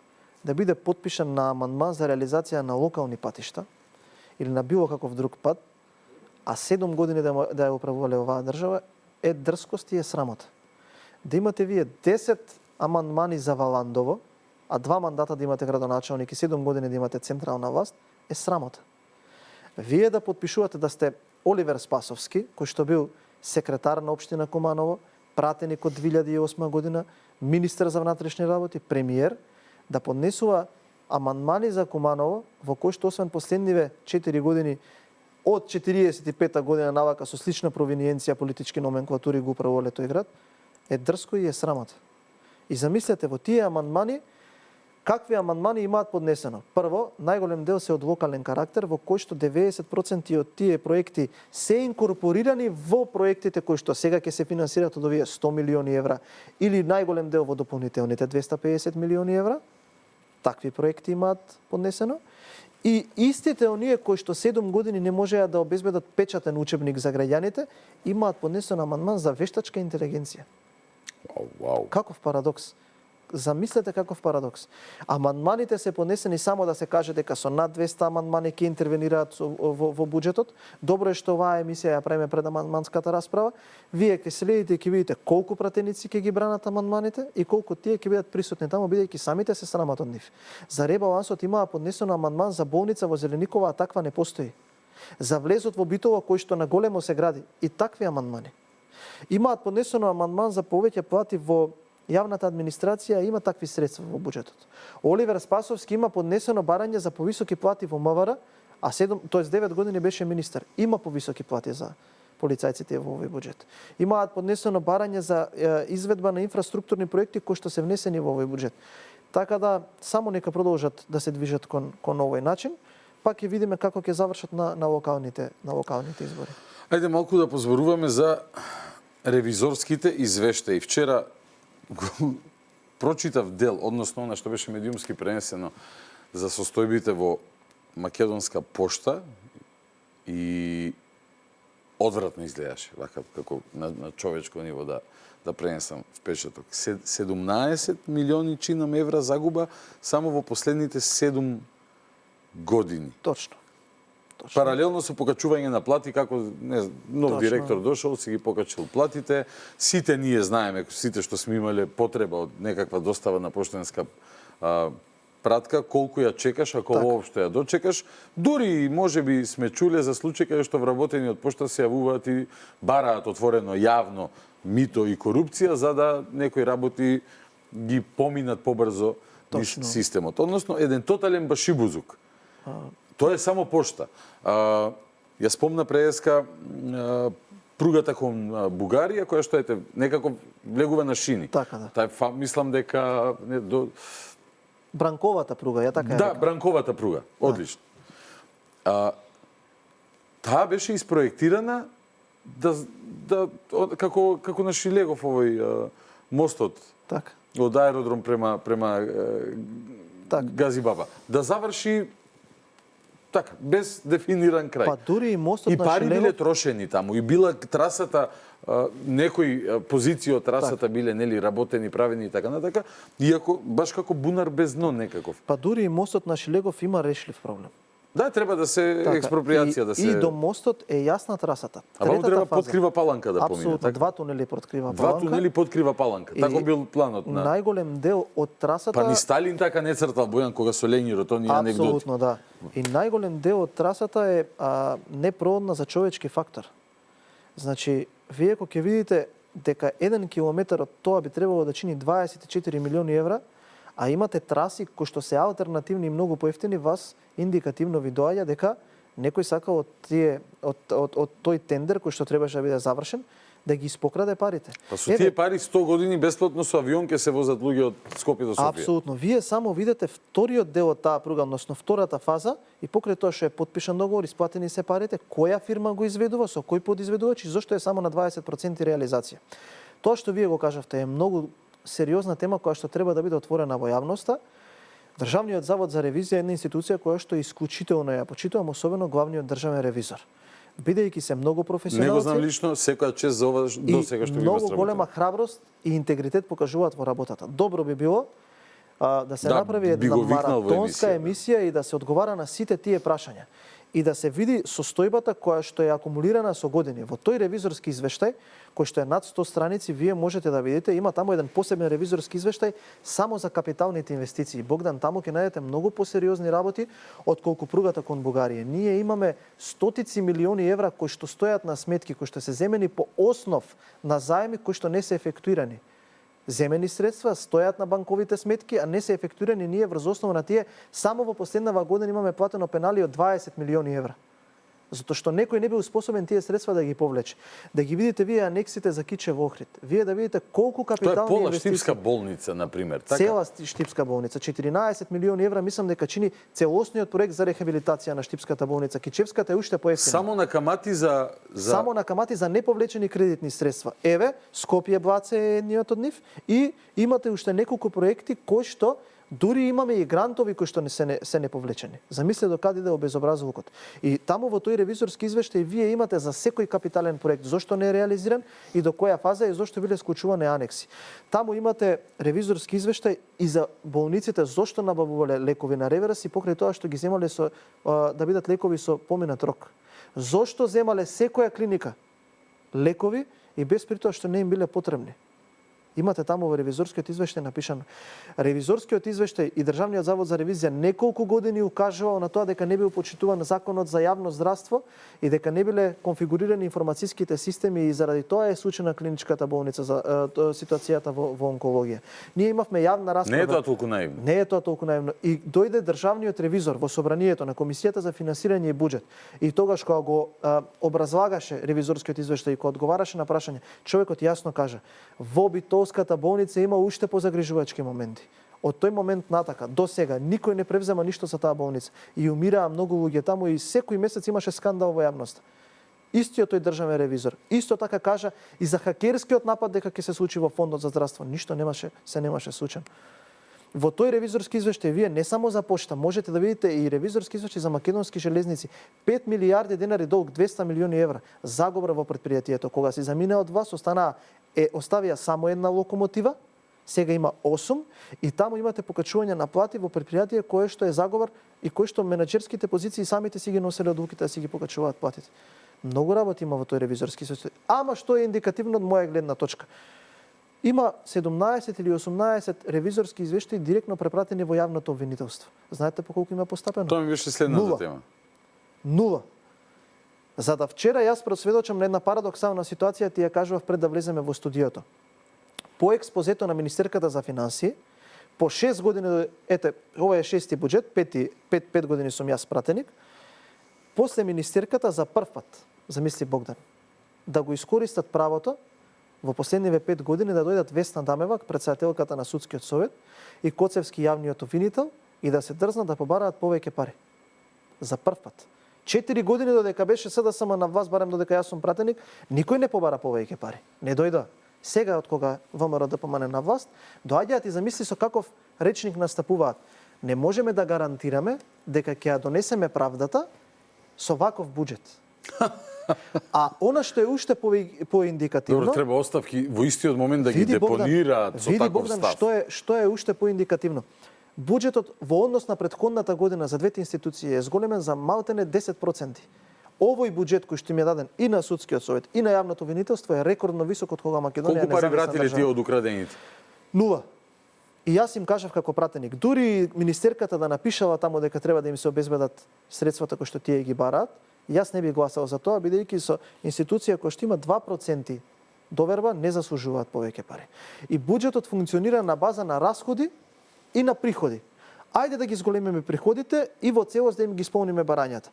да биде потпишан на амандман за реализација на локални патишта или на било каков друг пат, а 7 години да ја управувале оваа држава, е дрскост и е срамота. Да имате вие 10 амандмани за Валандово, а 2 мандата да имате градоначалник и 7 години да имате централна власт, е срамота. Вие да потпишувате да сте Оливер Спасовски, кој што бил секретар на општина Куманово, пратеник од 2008 година, министер за внатрешни работи, премиер, да поднесува амандмани за Куманово, во кој што освен последниве 4 години, од 45-та година навака со слична провиниенција политички номенклатури го управувале тој град, е дрско и е срамота. И замислете во тие амандмани, какви амандмани имаат поднесено. Прво, најголем дел се од локален карактер, во кој што 90% од тие проекти се инкорпорирани во проектите кои што сега ќе се финансираат од овие 100 милиони евра или најголем дел во дополнителните 250 милиони евра. Такви проекти имаат поднесено. И истите оние кои што 7 години не можеа да обезбедат печатен учебник за граѓаните, имаат поднесен амандман за вештачка интелигенција. Каков парадокс. Замислете каков парадокс. Амандманите се поднесени само да се каже дека со над 200 амандмани ќе интервенираат во буџетот. Добро е што оваа емисија ја правиме пред амандманската расправа. Вие ќе следите и ќе видите колку пратеници ќе ги бранат амандманите и колку тие ќе бидат присутни таму, бидејќи самите се срамат од нив. За ребалансот имаа поднесено амандман за болница во Зеленикова, а таква не постои. За влезот во Битово кој што на големо се гради, и такви амандмани. Имаат поднесено амандман за повеќе плати во јавната администрација, има такви средства во буџетот. Оливер Спасовски има поднесено барање за повисоки плати во МВР, а 9 години беше министер. Има повисоки плати за полицајците во овој буџет. Имаат поднесено барање за изведба на инфраструктурни проекти кои што се внесени во овој буџет. Така да само нека продолжат да се движат кон овој начин, па ќе видиме како ќе завршат на локалните избори. Ајде малку да позборуваме за ревизорските извештаи. Вчера прочитав дел, односно на што беше медиумски пренесено за состојбите во Македонска пошта и одвратно изгледаше, вака како на човечко ниво да пренесам впечаток. 17 милиони чинам евра загуба само во последните 7 години. Точно. Паралелно со покачување на плати, како нов директор дошол, си ги покачил платите. Сите ние знаеме, сите што сме имале потреба од некаква достава на поштенска пратка, колку ја чекаш, ако воопшто ја дочекаш. Дури можеби сме чуле за случаи каде што вработени од пошта се јавуваат и бараат отворено јавно мито и корупција, за да некои работи ги поминат побрзо низ системот. Односно, еден тотален башибузук. Тоа е само пошта. Ја спомна преска пругата кон Бугарија, која што некако влегува на шини. Така да. Мислам дека Бранковата пруга, ја така ја Да, Бранковата пруга. Одлично. Таа беше испроектирана како на Шилегов овој мостот. Така. Од аеродром према Газибаба. Да заврши така, без дефиниран крај. Па дури и мостот и на пари Шилегов биле трошени таму и била трасата, некои позиции од трасата биле нели работени, правени и така натака, иако баш како бунар без дно некаков. Па дури и мостот на Шилегов има решлив проблем. Да, треба да се експроприација да се. И до мостот е јасна трасата. А ваму треба подкрива Паланка да помине. Апсолутно, два тунели подкрива Паланка. Два тунели подкрива Паланка. Тако бил планот на. Најголем дел од трасата. Па ни Сталин така не цртал Бојан кога со Лењирот, они анегдоти. Апсолутно, да. И најголем дел од трасата е непроводна за човечки фактор. Значи, вие кога ќе видите дека 1 километар од тоа би требало да чини 24 милиони евра, а имате траси кои што се алтернативни и многу поевтини, вас индикативно ви доаѓа дека некој сака од тој тендер кој што требаше да биде завршен, да ги испокраде парите. Па со тие пари 100 години бесплатно со авион ќе се возат луѓе од Скопје до Софија. Апсолутно. Вие само видите вториот дел од таа пруга, односно втората фаза, и покрај тоа што е потпишан договор, исплатени се парите, која фирма го изведува, со кој подизведувач и зошто е само на 20% реализација. Тоа што вие го кажавте е многу сериозна тема која што треба да биде отворена во јавноста. Државниот завод за ревизија е една институција која што исклучително ја почитувам, особено главниот државен ревизор. Бидејќи се многу професионалци. Не го знам лично, секоја чест за ова до сега што ви многу голема храброст и интегритет покажуваат во работата. Добро би било да се направи една маратонска емисија и да се одговара на сите тие прашања. И да се види состојбата која што е акумулирана со години. Во тој ревизорски извештај, кој што е над 100 страници, вие можете да видите, има таму еден посебен ревизорски извештај само за капиталните инвестиции. Богдан, таму ќе најдете многу посериозни работи отколку пругата кон Бугарија. Ние имаме стотици милиони евра кои што стојат на сметки, кои што се земени по основ на заеми кои што не се ефектуирани. Земени средства стојат на банковите сметки, а не се ефектуирани. Ние врз основа на тие само во последнава година имаме платено пенали од 20 милиони евра. Затоа што некој не бил способен тие средства да ги повлече. Да ги видите вие анексите за Кичево Охрид. Вие да видите колку капитални инвестиции. Тоа е пола Штипска болница, например. Така? Цела Штипска болница. 14 милиони евра, мислам дека чини целосниот проект за рехабилитација на Штипската болница. Кичевската е уште поевтина. Само на камати за... Само на камати за неповлечени кредитни средства. Еве, Скопје Блаце е едниот од нив и имате уште неколку проекти кои што дури имаме и грантови кои што не се неповлечени. Замислете докаде да обезобразувокот. И таму во тој ревизорски извештај вие имате за секој капитален проект зошто не е реализиран и до која фаза и зошто биле склучувани анекси. Таму имате ревизорски извештај и за болниците зошто набавувале лекови на реверс и покрај тоа што ги земале со да бидат лекови со поминат рок. Зошто земале секоја клиника лекови и без при тоа што не им биле потребни. Имате таму во ревизорскиот извештај напишано. Ревизорскиот извештај и Државниот завод за ревизија неколку години укажувал на тоа дека не бил почитуван законот за јавно здравство и дека не биле конфигурирани информацијските системи и заради тоа е случена клиничката болница за ситуацијата во онкологија. Ние имавме јавна расправа. Не е тоа толку наивно. Не е тоа толку наивно. И дојде државниот ревизор во собранието на Комисијата за финансирање и буџет. И тогаш кога го образлагаше ревизорскиот извештај и кога одговараше на прашање, човекот јасно кажа: во Битолската болница има уште позагрижувачки моменти. Од тој момент натака до сега никој не превзема ништо за таа болница и умираа многу луѓе таму и секој месец имаше скандал во јавноста. Истиот тој државен ревизор исто така кажа и за хакерскиот напад дека ќе се случи во фондот за здравство. Ништо немаше случено. Во тој ревизорски извештај вие не само за пошта, можете да видите и ревизорски извештај за македонски железници. 5 милијарди денари долг, 200 милиони евра загуба во претпријатието. Кога се замина од вас, оставија само една локомотива, сега има 8 и таму имате покачување на плати во претпријатие кое што е заговор и кое што менаџерските позиции самите си ги носеле одлуките да си ги покачуваат платите. Многу работа има во тој ревизорски извештај. Ама што е индикативно од моја гледна точка? Има 17 или 18 ревизорски извештаи директно препратени во јавното обвинителство. Знаете по колку има постапено? Тоа ми беше следната тема. 0. За да вчера јас просведочам на една парадоксална ситуација, ти ја кажував пред да влеземе во студиото. По експозето на Министерката за финансии, по 6 години, ова е 6ти буџет, 5 години сум јас пратеник, после Министерката за прв пат, замисли Богдан, да го искористат правото во последниве 5 години да дојдат Весна Дамевак, председателката на Судскиот совет и Коцевски јавниот обвинител и да се дрзнат да побараат повеќе пари. За прв пат. 4 години додека беше СДСМ на власт, барем додека јас сум пратеник, никој не побара повеќе пари. Не дојде. Сега од кога ВМРО ДПМН на власт, доаѓаат и замисли со каков речник настапуваат. Не можеме да гарантираме дека ќе ја донесеме правдата со ваков буџет. А она што е уште поиндикативно... Добро, треба оставки во истиот момент да ги депонираат со таков Богдан, став. што е уште поиндикативно? Буџетот во однос на претходната година за двете институции е зголемен за малтене 10%. Овој буџет кој што им е даден и на судскиот совет и на јавното обвинителство е рекордно висок од кога Македонија е Колку пари независна вратиле држава. тие од украдените? 0. И јас им кажав како пратеник, дури министерката да напишала таму дека треба да им се обезбедат средствата кои што тие ги бараат, јас не би гласал за тоа, бидејќи со институција која што има 2% доверба не заслужуваат повеќе пари. И буџетот функционира на база на расходи и на приходи. Ајде да ги зголемиме приходите и во целост да им ги исполниме барањата.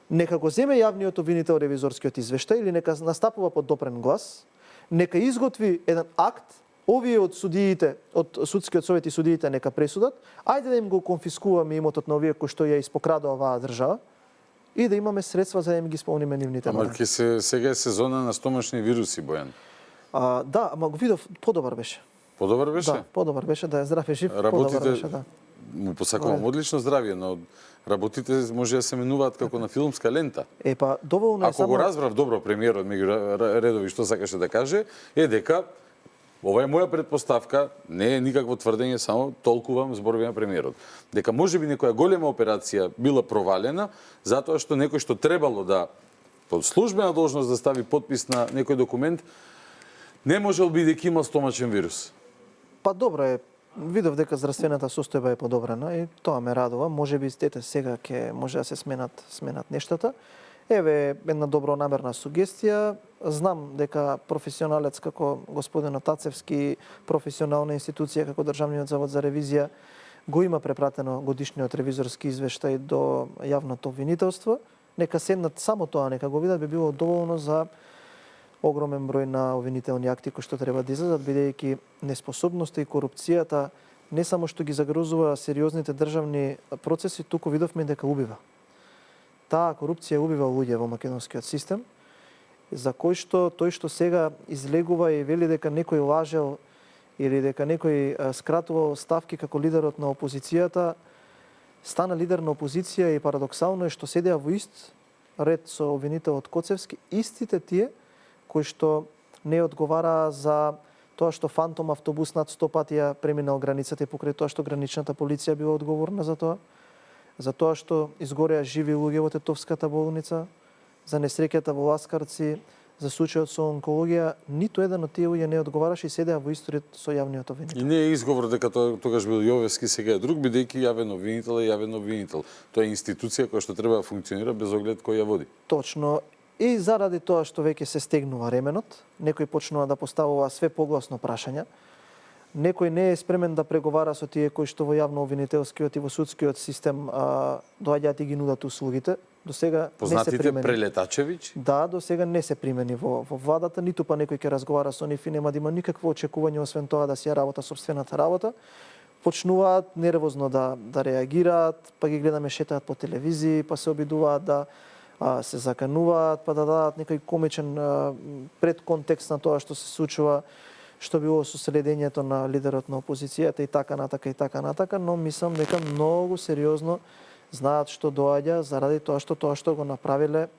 Нека го земе јавниот обвинител ревизорскиот извештај или нека настапува под допрен глас, нека изготви еден акт, овие од судиите, од судскиот совет и судиите нека пресудат, ајде да им го конфискуваме имотот на овие кои што ја испокрадува оваа држава и да имаме средства за да им ги исполниме нивните Ама барања. сега е сезона на стомашни вируси, Бојан. Да, ама го видов, подобар беше. Подобар беше? Да, подобар беше, да е здрав и жив, подобар Работите, беше, да. му посакувам одлично здравје, но работите може да се менуваат како на филмска лента. Па доволно е Ако само... го разбрав добро премиерот меѓу редови што сакаше да каже, е дека ова е моја предпоставка, не е никакво тврдење, само толкувам зборови на премиерот. Дека можеби некоја голема операција била провалена затоа што некој што требало да под службена должност да стави подпис на некој документ не можел бидејќи има стомачен вирус. Па добро е, видов дека здравствената состојба е подобрена и тоа ме радува. Можеби сега ќе може да се сменат нештата. Еве една добронамерна сугестија. Знам дека професионалец како господин Тацевски, професионална институција како Државниот завод за ревизија го има препратено годишниот ревизорски извештај до јавното обвинителство. Нека седнат само тоа, нека го видат, би било доволно за огромен број на обвинителни акти кои што треба да излезат, бидејќи неспособноста и корупцијата не само што ги загрозува сериозните државни процеси, туку видовме дека убива. Таа корупција убива луѓе во македонскиот систем, за кој што тој што сега излегува и вели дека некој лажел или дека некој скратувал ставки како лидерот на опозицијата, стана лидер на опозиција и парадоксално е што седеа во ист ред со обвинителот Коцевски, истите тие кои што не одговараа за тоа што фантом автобус над 100 пати ја преминал границата и покрај тоа што граничната полиција била одговорна за тоа што изгореа живи луѓе во Тетовската болница, за несреќата во Ласкарци, за случајот со онкологија, ниту еден од тие луѓе не одговараше и седеа во ист ред со јавниот обвинител. И не е изговор дека тогаш бил Јовевски, сега е друг, бидејќи јавен обвинител е јавен обвинител. Тоа е институција која што треба да функционира без оглед кој ја води. Точно. И заради тоа што веќе се стегнува ременот, некој почнува да поставува све погласно прашања, некој не е спремен да преговара со тие кои што во јавно-обвинителскиот и во судскиот систем доаѓаат и ги нудат услугите. До сега Познатите не се примени. Прелетачевиќ? Да, до сега не се примени во владата, ниту па некој ќе разговара со нив и нема да има никакво очекување освен тоа да си ја работа собствената работа. Почнуваат нервозно да реагираат, па ги гледаме шетаат по телевизии, па се обидуваат да се закануваат, па да дадат некој комичен предконтекст на тоа што се случува, што било со следењето на лидерот на опозицијата и така натака, но мислам дека многу сериозно знаат што доаѓа заради тоа што го направиле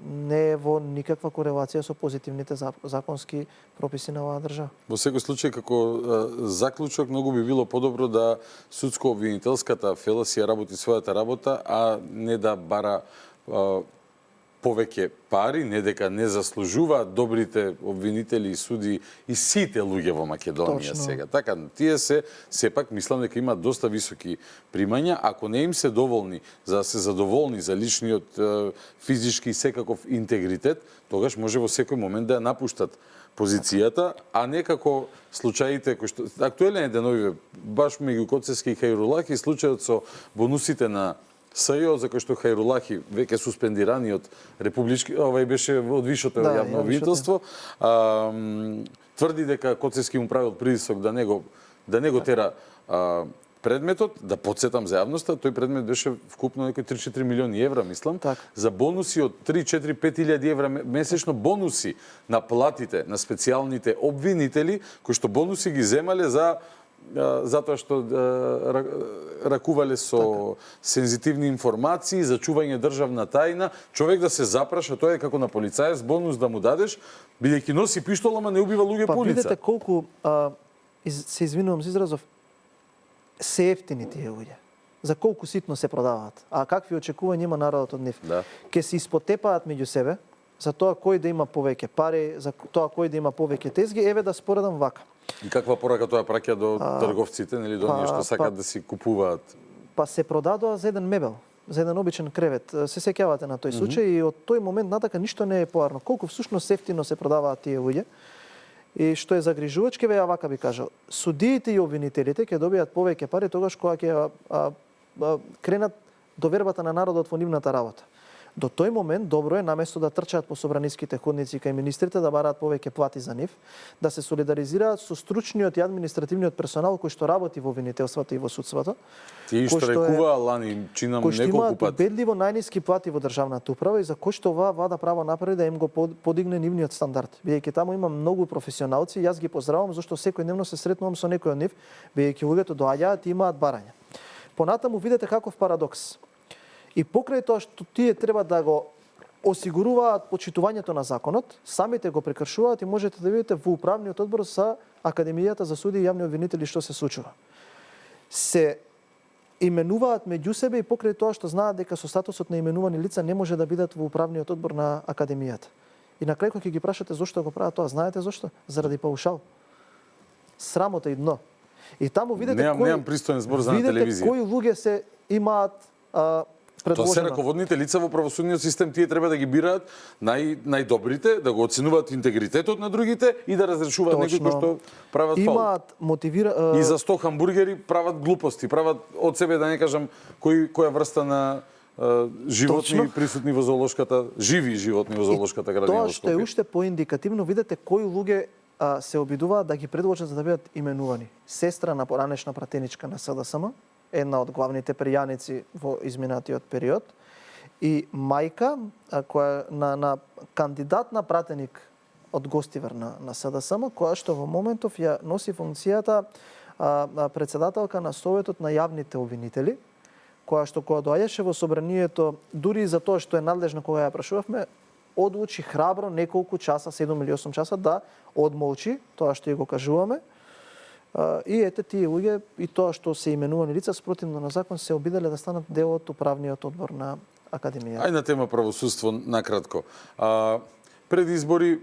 не е во никаква корелација со позитивните законски прописи на оваа држава. Во секој случај, како заклучок, многу би било подобро да судско-обвинителската фела си ја работи својата работа, а не да бара повеќе пари, не дека не заслужуваат добрите обвинители и суди и сите луѓе во Македонија. Точно. Сега. Така, тие сепак мислам дека имаат доста високи примања, ако не им се доволни за да се задоволни за личниот физички и секаков интегритет, тогаш може во секој момент да ја напуштат позицијата, а не како случаите кои што актуелен е деновиве баш меѓу Коцевски и Хајрулахи, случајот со бонусите на СЈО, за кој што Хајрулахи веќе суспендирани од републички, овај беше од вишото јавно обвинителство, тврди дека Коцевски му правил притисок да не го тера предметот, да подсетам за јавноста, тој предмет беше вкупно некои 3-4 милиони евра, мислам, за бонуси од 3-4-5 илјади евра месечно, бонуси на платите на специјалните обвинители, кои што бонуси ги земале затоа што ракувале со сензитивни информации, за чување државна тајна, човек да се запраша, тоа е како на полицаец бонус да му дадеш, бидејќи носи пиштол, ама не убива луѓе по улица. Видете колку, се извинувам за изразов, се ефтини тие луѓе. За колку ситно се продаваат. А какви очекувања има народот од нив? Да. Ке се испотепаат меѓу себе за тоа кој да има повеќе пари, за тоа кој да има повеќе тезги, еве да споредам вака. И каква порака тоа праќа до трговците, нели, до оние што сакаат да си купуваат? Па се продадоа за еден мебел, за еден обичен кревет. Се сеќавате на тој случај и од тој момент натака ништо не е поарно. Колку всушност ефтино се продаваат тие луѓе и што е загрижувачки, ја вака би кажал. Судиите и обвинителите ќе добијат повеќе пари тогаш кога ќе кренат довербата на народот во нивната работа. До тој момент добро е наместо да трчаат по собраниските ходници кај министрите да бараат повеќе плати за нив, да се солидаризираат со стручниот и административниот персонал кој што работи во обвинителството и во судството. Тие штрекуваа лани, чинам неколку пати. Кои што имаат убедливо најниски плати во државната управа и за кој што оваа влада право направи да им го подигне нивниот стандард. Бидејќи таму има многу професионалци, јас ги поздравувам зашто секојдневно се сретнувам со некој од нив, бидејќи луѓето доаѓаат и имаат барања. Понатаму видете каков парадокс. И покрај тоа што тие треба да го осигуруваат почитувањето на законот, самите го прекршуваат и можете да видите во управниот одбор за Академијата за суди и јавни обвинители што се случува. Се именуваат меѓу себе и покрај тоа што знаат дека со статусот на именувани лица не може да бидат во управниот одбор на Академијата. И на крај кога ќе ги прашате зошто го прават тоа, знаете зошто? Заради паушал. Срамота и дно. И таму видите Немам пристоен збор за на телевизија. Видите кои луѓе се имаат Тоа се раководните лица во правосудниот систем, тие треба да ги бираат најдобрите, да го оценуваат интегритетот на другите и да разрешуваат некои кои што прават фал. Имаат И за 100 хамбургери прават глупости, прават од себе, да не кажам која врста на животни присутни во зоолошката, живи животни во зоолошката градина во Скопје. Тоа што е уште поиндикативно, видете кои луѓе се обидуваат да ги предложат за да бидат именувани. Сестра на поранешна пратеничка на СДСМ, една од главните пријаници во изминатиот период, и мајка која на кандидат на пратеник од Гостивар на СДСМ, која што во моментов ја носи функцијата председателка на Советот на јавните обвинители, која што кога доаѓаше во собранието, дури и за тоа што е надлежна кога ја прашувавме, одлучи храбро неколку часа, 7 или 8 часа, да одмолчи тоа што ја го кажуваме. И ете тие луѓе и тоа што се именувани лица спротивно на закон се обиделе да станат дел од управниот одбор на Академијата. Ајде на тема правосудство накратко. Пред избори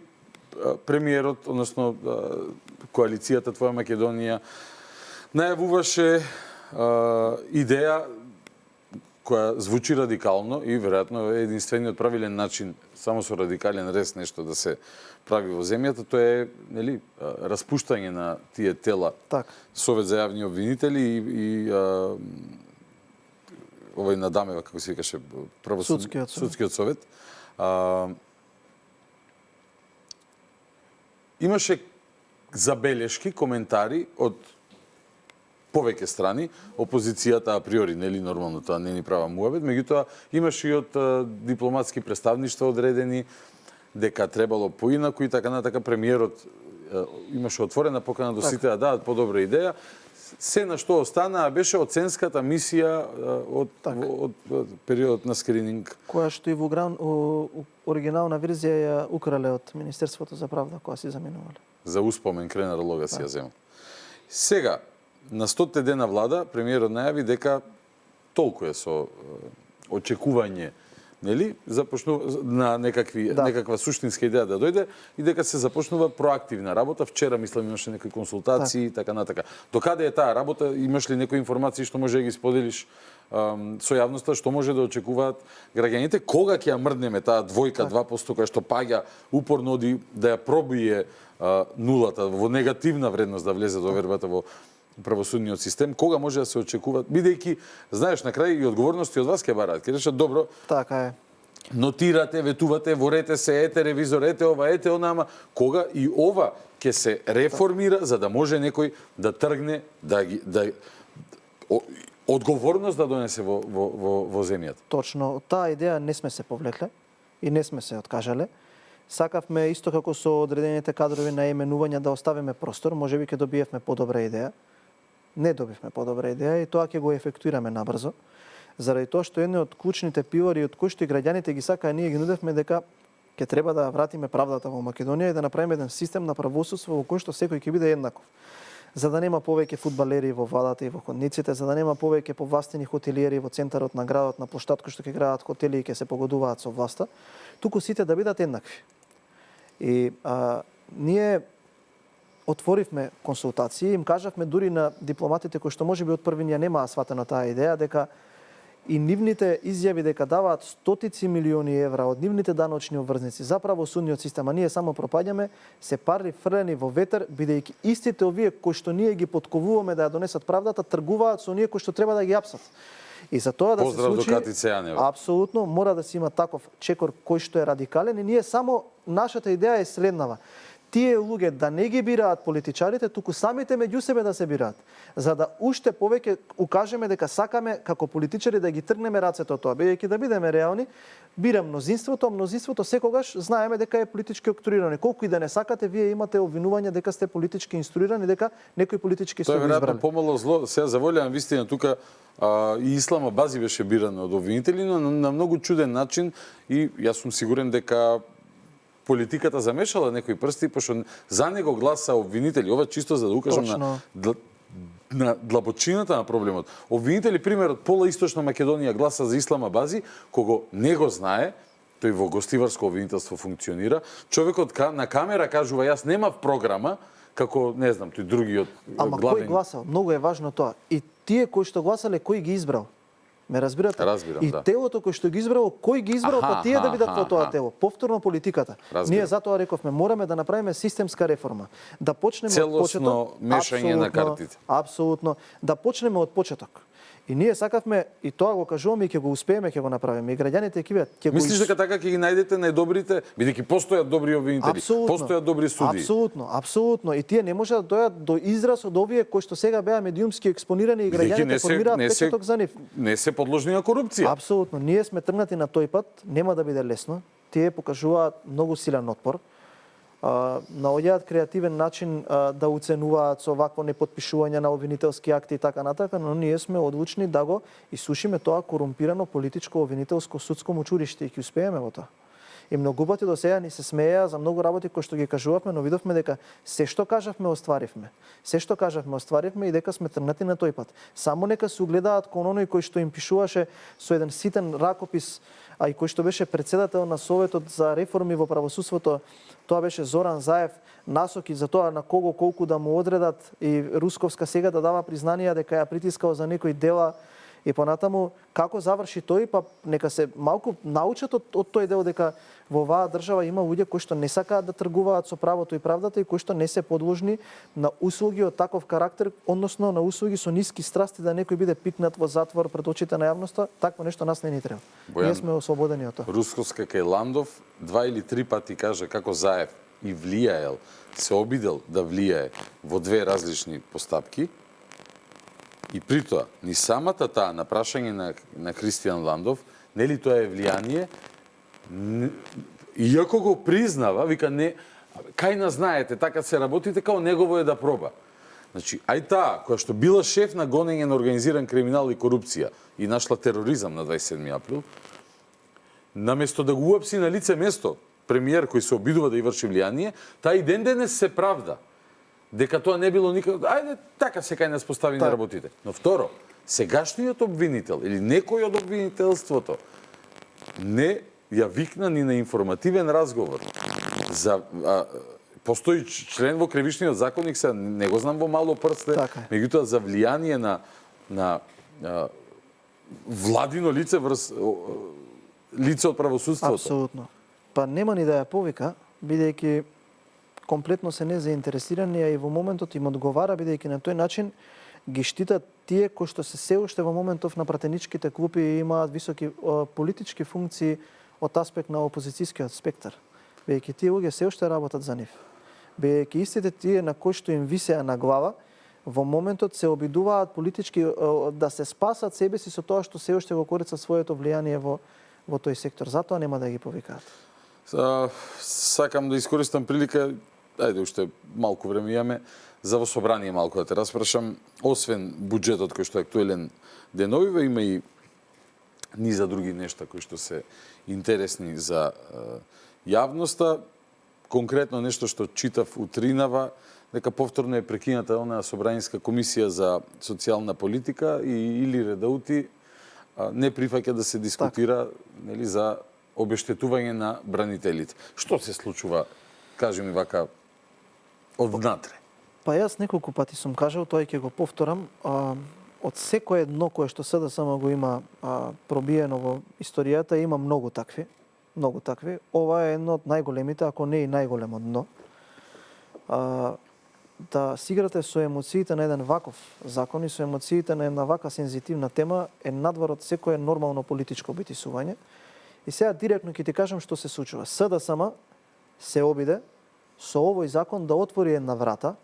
премиерот, односно коалицијата Твоја Македонија најавуваше идеја која звучи радикално и веројатно е единствениот правилен начин само со радикален рез нешто да се прави во земјата, тоа е, нели, распуштање на тие тела. Совет за јавни обвинители и овој на Дамева, како се викаше, судскиот совет. Имаше забелешки, коментари од повеќе страни, опозицијата априори, нели, нормално тоа не ни права муабет, меѓутоа имаше и од дипломатски представништва одредени дека требало поинаку и така натака. Премиерот имаше отворена покана до сите да дадат подобра идеја. Се на што останаа беше оценската мисија од периодот на скрининг. Која што и во оригинална верзија ја украле од Министерството за правда, која си заменувале. За успомен кренар лога си ја земал. Сега, на 100 дена влада, премиерот најави дека толку е со очекување, нели, започнува на некаква суштинска идеја да дојде и дека се започнува проактивна работа. Вчера мислам имаше некои консултации и така натака. До каде е таа работа? Имаш ли некои информации што може да ги споделиш со јавноста, што може да очекуваат граѓаните? Кога ќе ја мрднеме таа двојка, 2% која што паѓа упорно да ја пробие нулата, во негативна вредност да влезе до вербата во правосудниот систем, кога може да се очекуваат, бидејќи, знаеш, на крај и одговорности од вас ќе бараат. Ќе решат, добро, така е. Нотирате, ветувате, ворете се, ете ревизор, ете ова, ете онама, кога и ова ќе се реформира за да може некој да тргне, одговорност да донесе во земјата. Точно, од таа идеја не сме се повлекле и не сме се откажале. Сакавме исто како со одредените кадрови на именување да оставиме простор, можеби ќе добиевме подобра идеја. Не добивме подобра идеја и тоа ќе го ефектуираме набрзо. Заради тоа што едни од клучните пилари од кои што и граѓаните ги сакаа, ние ги нудевме дека ќе треба да вратиме правдата во Македонија и да направиме еден систем на правосудство во кој што секој ќе биде еднаков. за да нема повеќе фудбалери во вадата и во ходниците, за да нема повеќе повластени хотелиери во центарот на градот, на плоштад кој што ќе градат хотели и ќе се погодуваат со власта, туку сите да бидат еднакви. И ние отворивме консултации, им кажавме дури на дипломатите кои што можеби од првиња немаа сватено таа идеја дека и нивните изјави дека даваат стотици милиони евра од нивните даночни обврзници за правосудниот систем, а ние само пропаѓаме, се пари фрлени во ветер, бидејќи истите овие кои што ние ги потковуваме да ја донесат правдата, тргуваат со оние кои што треба да ги апсат. И за тоа да Поздрав се случи, до Катица Јанева. апсолутно мора да се има таков чекор кој што е радикален и ние само нашата идеја е следнава. Тие луѓе да не ги бираат политичарите, туку самите меѓу себе да се бираат, за да уште повеќе укажеме дека сакаме како политичари да ги тргнеме рацете од тоа, бидејќи да бидеме реални, бира мнозинството, а мнозинството секогаш знаеме дека е политички октрирано. Колку и да не сакате, вие имате обвинување дека сте политички инструирани, дека некои политички Тоа се е го веројатно избрали. помало зло. Сега заволјавам вистина тука и Ислама Бази беше биран од обвинители, но на многу чуден начин и јас сум сигурен дека политиката замешала некои прсти, пошто за него гласа обвинители. Ова чисто за да укажам на длабочината на проблемот. Обвинители, пример, од пола Источна Македонија гласа за Ислама Бази, кого не го знае, тој во гостиварско обвинителство функционира. Човекот на камера кажува, јас немав програма, како, не знам, тој другиот Ама главен... кој гласал? Многу е важно тоа. И тие кои што гласале, кој ги избрал? Ме разбирате? Разбирам, и да. телото кој што ги избрало, кој ги избрал, па тие да бидат во тоа тело. Повторно политиката. Разбирам. Ние затоа рековме, мораме да направиме системска реформа. Да почнеме од Целосно почеток. мешање на картите. Апсолутно. Да почнеме од почеток. И ние сакавме, и тоа го кажуваме, и ќе го успееме, ќе го направиме. И граѓаните ќе бидат, ќе го Мислиш дека така ќе ги најдете најдобрите, бидејќи постојат добри обвинители, постојат добри суди. Апсолутно, апсолутно. И тие не може да дојдат до израз од овие кои што сега беа медиумски експонирани и граѓаните формираат впечаток за нив. Не се подложни на корупција. Апсолутно. Ние сме тргнати на тој пат, нема да биде лесно. Тие покажуваат многу силен отпор. Наоѓаат креативен начин да оценуваат со вакво непотпишување на обвинителски акти и така натака, но ние сме одлучни да го исушиме тоа корумпирано политичко обвинителско судско мучуриште и ќе успееме во тоа. И многу пати до сега ни се смееа за многу работи кои што ги кажувавме, но видовме дека се што кажавме остваривме. Се што кажавме остваривме и дека сме тргнати на тој пат. Само нека се угледаат кон оној кој што им пишуваше со еден ситен ракопис, а и кој што беше председател на Советот за реформи во правосудството, тоа беше Зоран Заев, насоки за тоа на кого колку да му одредат и Русковска сега да дава признанија дека ја притискал за некои дела и понатаму како заврши тој, па нека се малку научат од тој дел дека во оваа држава има луѓе кои што не сакаат да тргуваат со правото и правдата и кои што не се подложни на услуги од таков карактер, односно на услуги со ниски страсти да некој биде пикнат во затвор пред очите на јавноста. Такво нешто нас не ни треба. Ние сме ослободени од тоа. Русковска кај Ландов 2 или 3 пати кажа како Заев и влијаел, се обидел да влијае во две различни постапки. И при тоа, ни самата таа на прашање на Кристијан Ландов, нели тоа е влијание, иако го признава, вика не, кај нас знаете, така се работите, као негово е да проба. Значи, ај таа, која што била шеф на гонење на организиран криминал и корупција и нашла тероризам на 27 април, наместо да го уапси на лице место премиер кој се обидува да ја врши влијание, таа и ден денес се правда дека тоа не било никако, ајде, така се кај нас постави на работите. Но второ, сегашниот обвинител или некој од обвинителството не ја викна ни на информативен разговор за постои член во кривичниот законник, се не го знам во мало прсте, меѓутоа за влијание на владино лице врз лице од правосудството. Апсолутно. Па нема ни да ја повика, бидејќи комплетно се незаинтересирани, а и во моментот им одговара, бидејќи на тој начин ги штитат тие кои што се уште во моментов на пратеничките клупи и имаат високи политички функции од аспект на опозицијскиот спектар. Бидејќи тие луѓе се уште работат за нив. Бидејќи истите тие на кои што им висеа на глава, во моментот се обидуваат политички да се спасат себе си со тоа што се уште го користат своето влијание во тој сектор. Затоа нема да ги повикаат. Сакам да искористам прилика, ајде уште малку време имаме, за во собрание малку да те распрашам. Освен буџетот кој што е актуелен деновиве, има и низа други нешта кои што се интересни за јавноста. Конкретно нешто што читав утринава, дека повторно е прекината онаа собраниска комисија за социјална политика и Илире Даути не прифаќа да се дискутира нели за обештетување на бранителите. Што се случува, кажи ми вака, однатре? Па јас неколку пати сум кажал, тоа ќе го повторам, од секое дно кое што СДСМ го има пробиено во историјата, има многу такви. Многу такви. Ова е едно од најголемите, ако не и најголемо дно. Да си играте со емоциите на еден ваков закон и со емоциите на една вака сензитивна тема е надвор од секое нормално политичко битисување. И сега директно ќе ти кажам што се случува. СДСМ се обиде со овој закон да отвори една врата,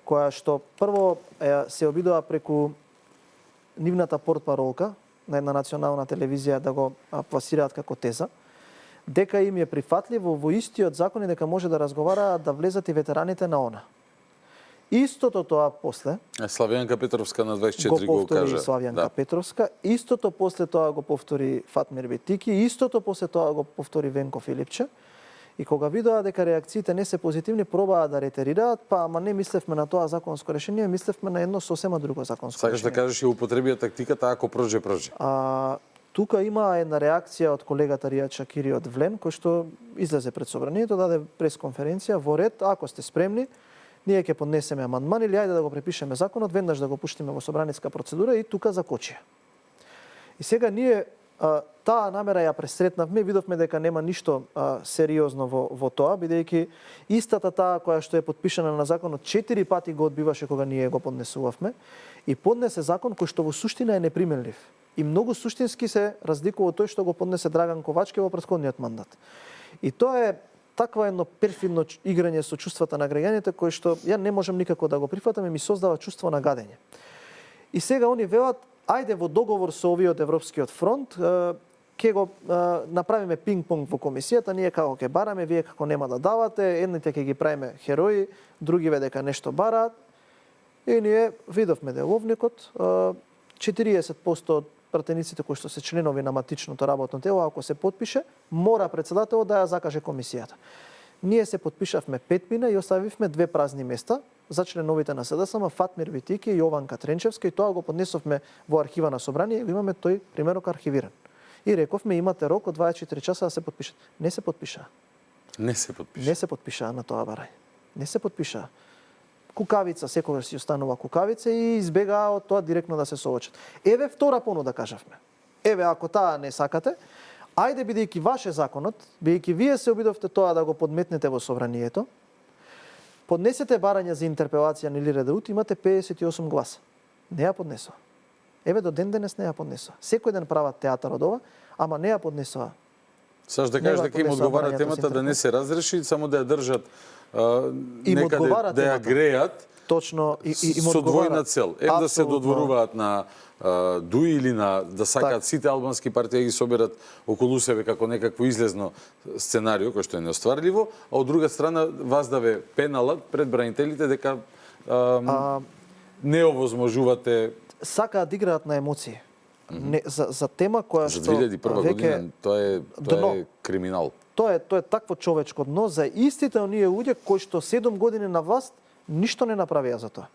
која што прво се обидува преку нивната портпаролка на една национална телевизија да го пласираат како теза, дека им е прифатливо во истиот закон и дека може да разговараат да влезат и ветераните на ОНА. Истото тоа после Славјанка Петровска на 24 го повтори кажа. Славјанка Петровска, истото после тоа го повтори Фатмир Бетики, истото после тоа го повтори Венко Филипче. И кога видоа дека реакциите не се позитивни, пробаа да ретерираат, па ама не мислевме на тоа законско решение, мислевме на едно сосема друго законско Сакаш решение. да кажеш и употребија тактиката ако проже. Тука има една реакција од колегата Ријад Шакири од Влен, кој што излезе пред собранието, даде пресконференција во ред, ако сте спремни, ние ќе поднесеме амандман или ајде да го препишеме законот, веднаш да го пуштиме во собраниска процедура и тука закочија. И сега ние таа намера ја пресретнавме, видовме дека нема ништо сериозно во тоа, бидејќи истата таа која што е подпишана на законот 4 пати го одбиваше кога ние го поднесувавме и поднесе закон кој што во суштина е неприменлив. И многу суштински се разликува од тој што го поднесе Драган Ковачки во претходниот мандат. И тоа е таква едно перфидно играње со чувствата на граѓаните кој што ја не можам никако да го прифатам и ми создава чувство на гадење. И сега они велат ајде во договор со овиот Европскиот фронт ќе го направиме пинг-понг во комисијата, ние како ќе бараме, вие како нема да давате, едните ќе ги правиме херои, другиве дека нешто бараат. И ние видовме деловникот, 40% од пратениците кои што се членови на матичното работно тело, ако се потпише, мора председателот да ја закаже комисијата. Ние се потпишавме 5 мина и оставивме 2 празни места за членовите на СДСМ, Фатмир Бетики и Јованка Тренчевска, и тоа го поднесовме во архива на собрание и го имаме тој примерок архивиран. И рековме имате рок од 24 часа да се потпишат. Не се потпишаа. Не се потпишаа. Не се потпишаа на тоа барај. Не се потпишаа. Кукавица, секогаш си останува кукавица и избегаа од тоа директно да се соочат. Еве втора понуда кажавме. Еве ако таа не сакате, ајде бидејќи ваше законот, бидејќи вие се обидовте тоа да го подметнете во собранието, поднесете барање за интерпелација на Илире Даути, имате 58 гласа. Не ја поднесоа. Еве до ден денес не ја поднесоа. Секој ден прават театар од ова, ама не ја поднесоа. Саш да кажеш дека им одговара темата да не се разреши, само да ја држат некаде да ја греат. Точно и со двојна цел. Да се додворуваат на Дуи или на да сакаат сите албански партии ги соберат околу себе како некакво излезно сценарио кој што е неостварливо, а од друга страна вас да ве пеналат пред бранителите дека не овозможувате. Сакаат да играат на емоции. Не, за тема која за што 2001 година тоа е криминал. Тоа е такво човечко дно за истите оние луѓе кои што 7 години на власт ништо не направија за тоа.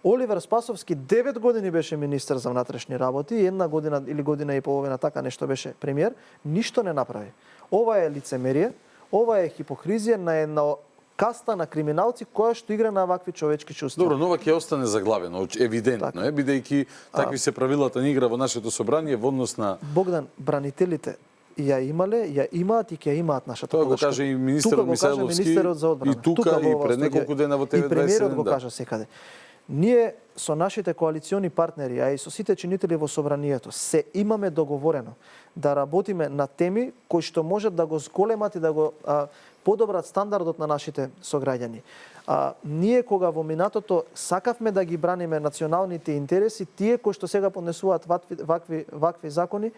Оливер Спасовски 9 години беше министер за внатрешни работи, една година или година и половина така нешто беше премиер, ништо не направи. Ова е лицемерие, ова е хипокризија на една каста на криминалци која што игра на вакви човечки чувства. Добро, но ова ќе остане заглавено, евидентно е, бидејќи такви се правилата на игра во нашето собрание во однос на Богдан, бранителите ја имале, ја имаат и ќе имаат нашата поддршка. Тоа го каже и министерот Мисајловски, и тука и пред неколку дена во ТВ21. И премиерот го кажа секаде. Ние со нашите коалициони партнери, а и со сите чинители во собранието, се имаме договорено да работиме на теми кои што можат да го зголемат и да го подобрат стандардот на нашите сограѓани. Ние кога во минатото сакавме да ги браниме националните интереси, тие кои што сега поднесуваат вакви закони,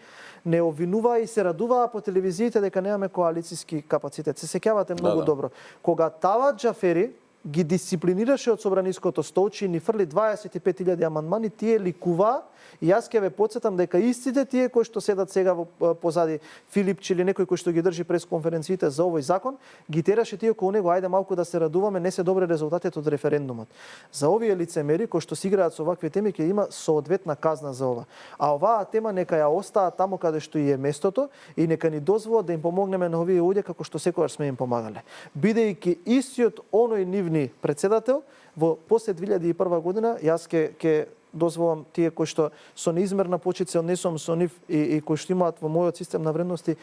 не обвинуваа и се радуваа по телевизиите дека немаме коалициски капацитет. Се сеќавате многу добро. Кога Талат Џафери ги дисциплинираше од собраниското столче и ни фрли 25.000 амандмани, тие ликува. И јас ќе ве потсетам дека истите тие кои што седат сега позади Филипче или некој кој што ги држи пресконференциите за овој закон, ги тераше тие околу него, ајде малку да се радуваме, не се добри резултатите од референдумот. За овие лицемери кои што си играат со овакви теми ќе има соодветна казна за ова. А оваа тема нека ја остаа таму каде што и е местото и нека ни дозволат да им помогнеме на овие луѓе како што секогаш сме им помагале. Бидејќи истиот оној нивни председател во после 2001 година, јас ќе дозволам тие кои што со неизмерна почит се однесувам со нив и кои што имаат во мојот систем на вредности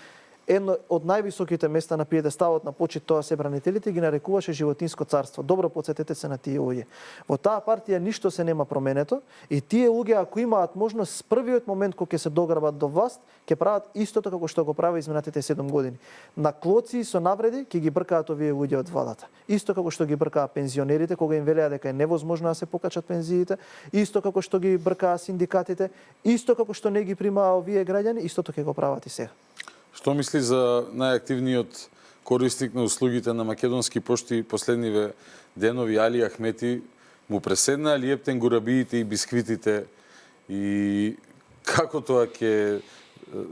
едно од највисоките места на пиедесталот на почит, тоа се бранителите, ги нарекуваше животинско царство. Добро потсетете се на тие луѓе. Во таа партија ништо се нема променето и тие луѓе ако имаат можност првиот момент кога ќе се дограбат до власт, ќе прават истото како што го прави изминатите 7 години. На клоци со навреди ќе ги бркаат овие луѓе од владата. Исто како што ги бркаа пензионерите кога им велеа дека е невозможно да се покачат пензиите, исто како што ги бркаа синдикатите, исто како што не ги примаа овие граѓани, истото ќе го прават и сега. Што мисли за најактивниот корисник на услугите на Македонски пошти последниве денови Али Ахмети? Му преседнаа ли ептен гурабиите и бисквитите и како тоа ќе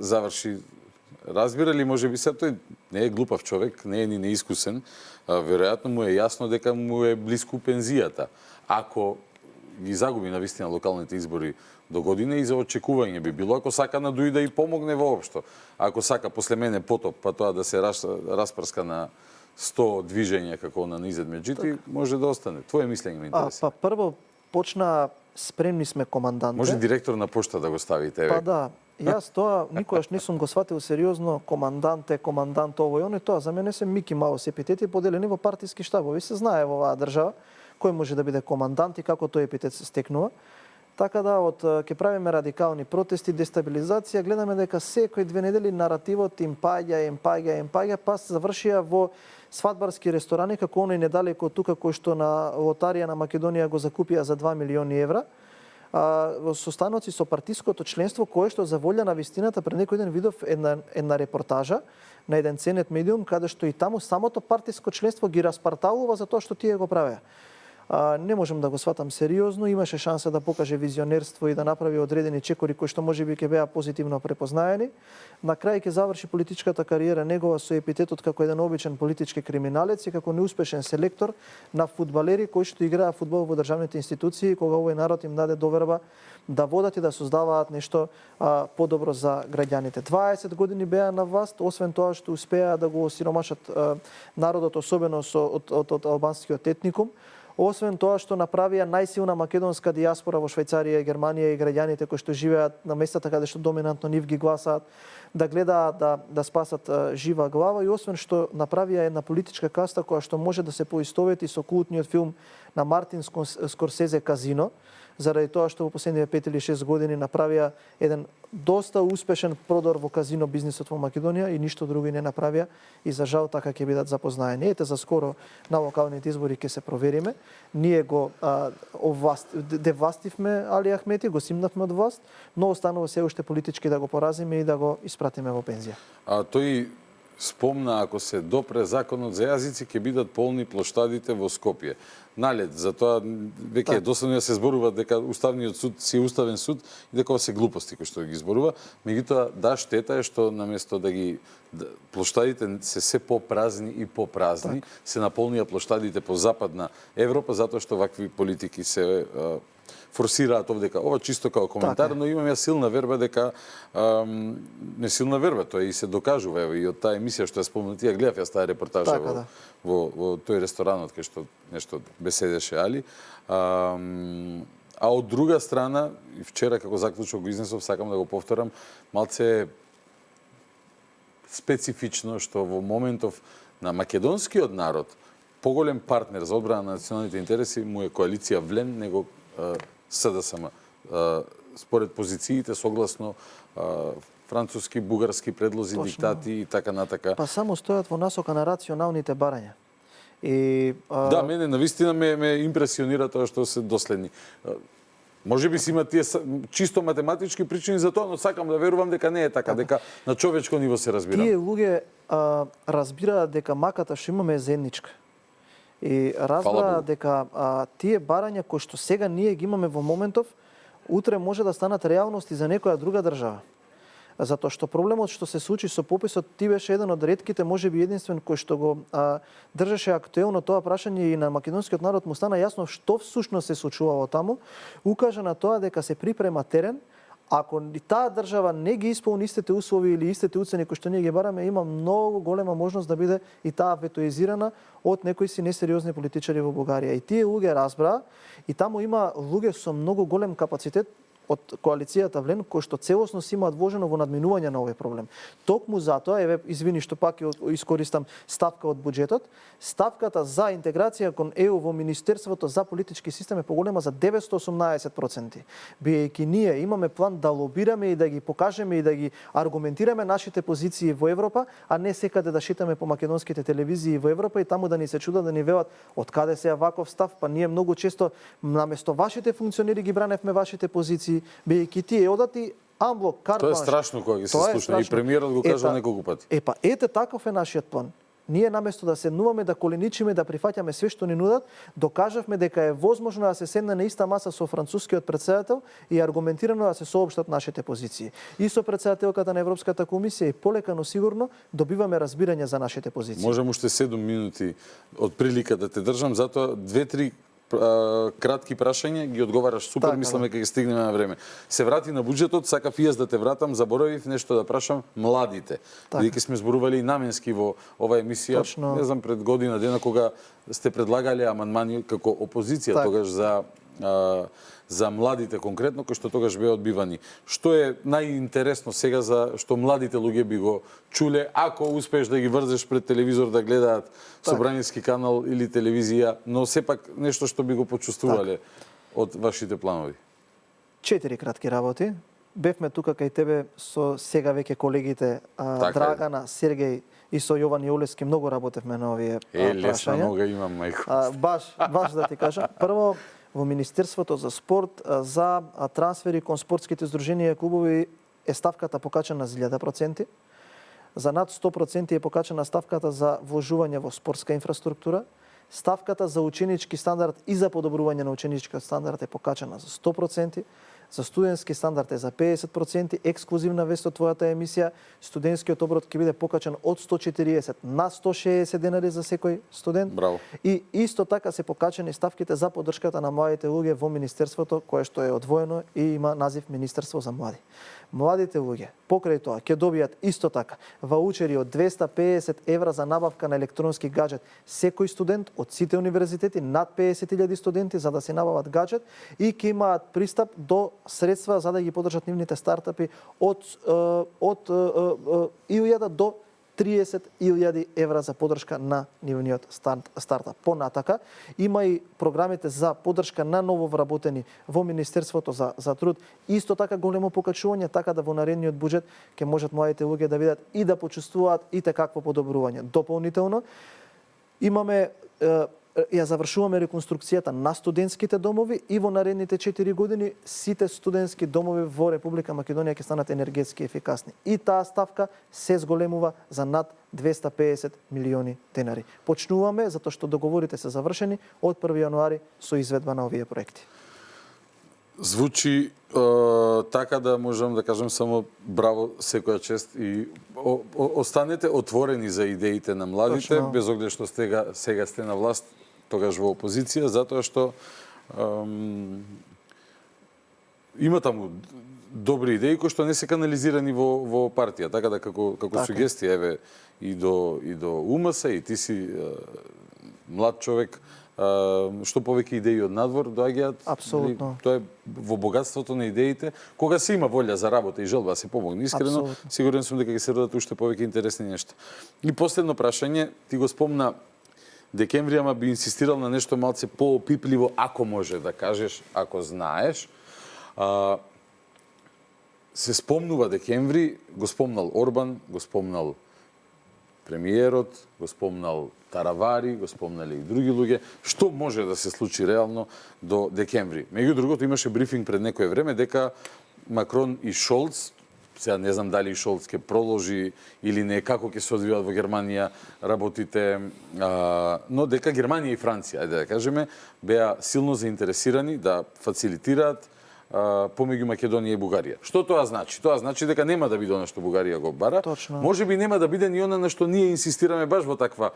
заврши? Разбира ли, може би се тој не е глупав човек, не е ни неискусен, веројатно му е јасно дека му е блиску пензијата. Ако ги загуби на вистина локалните избори до година и за очекување би било, ако сака на Дуи да и помогне воопшто. Ако сака после мене потоп, па тоа да се распрска на 100 движења како на низед меѓути, може да остане. Твое мислење ме интересира. Па прво почна спремни сме команданте. Може директор на пошта да го ставите. Па да, јас тоа никогаш не сум го сватил сериозно, командант овој оној, тоа за мене се Мики Маус епитети поделени во партиски штабови. Се знае во оваа држава кој може да биде командант и како тој епитет се стекнува. Така да, ќе правиме радикални протести, дестабилизација, гледаме дека секој 2 недели наративот им паѓа, па се завршија во свадбарски ресторани, како оној недалеко тука кој што на лотарија на Македонија го закупија за 2 милиони евра, во состаноци со партиското членство, кое што за волја на вистината пред некој ден видов една репортажа на еден ценет медиум, каде што и таму самото партиско членство ги распарталува за тоа што тие го правеа. Не можам да го сватам сериозно, имаше шанса да покаже визионерство и да направи одредени чекори кои што можеби ќе беа позитивно препознаени. На крај ќе заврши политичката кариера негова со епитетот како еден обичен политички криминалец и како неуспешен селектор на фудбалери кои што играа фудбал во државните институции, кога овој народ им даде доверба да водат и да создаваат нешто подобро за граѓаните. 20 години беа на власт, освен тоа што успеа да го осиромашат народот, особено од албанскиот етникум. Освен тоа што направија најсилна македонска дијаспора во Швајцарија и Германија и граѓаните кои што живеат на местата каде што доминантно нив ги гласаат, да гледаат да спасат жива глава и освен што направија една политичка каста која што може да се поистовети со култниот филм на Мартин Скорсезе Казино, заради тоа што во последниве 5 или 6 години направија еден доста успешен продор во казино бизнисот во Македонија и ништо друго не направија и за жал така ќе бидат запознаени. Ете за скоро на локалните избори ќе се провериме. Ние го девластивме Али Ахмети, го симнавме од власт, но останува се уште политички да го поразиме и да го испратиме во пензија. Тој спомна, ако се допре законот за јазици, ќе бидат полни плоштадите во Скопје. Налет, затоа веќе досадно се зборува дека Уставниот суд си е уставен суд и дека ова се глупости кои што ги зборува. Меѓутоа, да, штета е што наместо да ги плоштадите се попразни и попразни, се наполнија плоштадите по западна Европа затоа што вакви политики се форсираат овдека. Ова чисто како коментар, но имам ја силна верба дека не силна верба, тоа и се докажува и од таа емисија што ја спомнати, ја гледав јас таа репортажа во тој ресторанот кај што нешто беседеше Али. А од друга страна, и вчера како заклучок го изнесов, сакам да го повторам, малце специфично што во моментов на македонскиот народ поголем партнер за одбрана на националните интереси му е коалиција Влен него СДСМ. Според позициите, согласно француски, бугарски предлози, диктати и така натака. Па само стојат во насока на рационалните барања. Да, мене навистина ме импресионира тоа што се доследни. Може би си има тие чисто математички причини за тоа, но сакам да верувам дека не е така, дека на човечко ниво се разбира. Тие луѓе разбираат дека маката што имаме е заедничка. И Фала разбра Богу. дека тие барања кои што сега ние ги имаме во моментов, утре може да станат реалност и за некоја друга држава. Затоа што проблемот што се случи со пописот, ти беше еден од ретките, можеби единствен, кој што го држеше актуелно тоа прашање и на македонскиот народ му стана јасно што всушност се случувало таму, укажа на тоа дека се припрема терен. Ако таа држава не ги исполни истите услови или истите уцени кои што ние ги бараме, има многу голема можност да биде и таа ветоизирана од некои си несериозни политичари во Бугарија. И тие луѓе разбраа, и таму има луѓе со многу голем капацитет од коалицијата Влен, кои што целосно си имаат вложено во надминување на овој проблем. Токму затоа, извини што пак искористам ставка од буџетот, ставката за интеграција кон ЕУ во Министерството за политички систем е поголема за 918%. Биејќи ние имаме план да лобираме и да ги покажеме и да ги аргументираме нашите позиции во Европа, а не секаде да шитаме по македонските телевизии во Европа и таму да ни се чудат, да ни велат од каде се ваков став, па ние многу често наместо вашите функционери ги браневме вашите позиции, биејќи тие одати амблок карт. Тоа е страшно кога ги се слушна и премиерот го кажал неколку пати. Ете таков е нашиот план. Ние наместо да седнуваме, да коленичиме, да прифаќаме све што ни нудат, докажавме дека е возможно да се седне на иста маса со францускиот претседател и аргументирано да се соопштат нашите позиции. И со претседателката на Европската комисија и полека но сигурно добиваме разбирање за нашите позиции. Можам уште 7 минути од прилика да те држам, затоа 2-3 кратки прашања ги одговараш супер, така, мисламе дека ги стигнеме на време. Се врати на буџетот, сакав и јас да те вратам, заборавив нешто да прашам младите. Бидејќи сме зборували и наменски во оваа емисија, Точно. не знам пред година дена кога сте предлагале амандмани како опозиција тогаш за младите конкретно, кои што тогаш беа одбивани. Што е најинтересно сега за што младите луѓе би го чуле, ако успееш да ги врзеш пред телевизор да гледаат собраниски канал или телевизија, но сепак нешто што би го почувствувале од вашите планови? 4 кратки работи. Бевме тука кај тебе со сега веќе колегите Драгана, Сергеј и со Јован Јолески, многу работевме на овие прашања. Лесна нога имам, мајко. Баш да ти кажам. Прво, во Министерството за спорт за трансфери кон спортските здруженија и клубови е ставката покачена за 1000%. За над 100% е покачена ставката за вложување во спортска инфраструктура. Ставката за ученички стандард и за подобрување на ученичкиот стандард е покачена за 100%. За студентски стандард е за 50%, ексклузивна вест од твојата емисија, студентскиот оброк ќе биде покачен од 140 на 160 денари за секој студент. Браво. И исто така се покачени ставките за поддршката на младите луѓе во Министерството, кое што е одвоено и има назив Министерство за млади. Младите луѓе, покрај тоа, ќе добијат исто така ваучери од 250 евра за набавка на електронски гаджет. Секој студент од сите универзитети, над 50.000 студенти, за да се набават гаджет и ќе имаат пристап до средства за да ги поддржат нивните стартапи од 1000 до 30.000 евра за поддршка на нивниот стартап. Понатака, има и програмите за поддршка на нововработени во Министерството за труд. Исто така големо покачување, така да во наредниот буџет ќе можат младите луѓе да видат и да почувствуваат и какво подобрување. Дополнително, имаме ја завршуваме реконструкцијата на студентските домови и во наредните 4 години сите студентски домови во Република Македонија ќе станат енергетски ефикасни. И таа ставка се зголемува за над 250 милиони денари. Почнуваме затоа што договорите се завршени од 1 јануари со изведба на овие проекти. Звучи така да можам да кажам само браво, секоја чест и останете отворени за идеите на младите, Точно. без оглед што сега сте на власт, тогаш во опозиција, затоа што има таму добри идеи кои што не се канализирани во партија, така да како сугестија еве и до УМС, и ти си млад човек, што повеќе идеи од надвор доаѓаат. Апсолутно. Тоа е во богатството на идеите, кога се има волја за работа и желба да се помогне. Искрено, Апсолутно. сигурен сум дека ќе се родат уште повеќе интересни нешта. И последно прашање, ти го спомна декември, ама би инсистирал на нешто малце поопипливо, ако може да кажеш, ако знаеш. Се спомнува декември, го спомнал Орбан, го спомнал премиерот, го спомнал Таравари, го спомнале и други луѓе. Што може да се случи реално до декември? Меѓу другото, имаше брифинг пред некое време дека Макрон и Шолц сега не знам дали Шолц ќе продолжи или не, како ќе се одвиваат во Германија работите, но дека Германија и Франција, ајде да кажеме, беа силно заинтересирани да фацилитираат помеѓу Македонија и Бугарија. Што тоа значи? Тоа значи дека нема да биде она што Бугарија го бара. Точно. Може би нема да биде ни она на што ние инсистираме баш во таква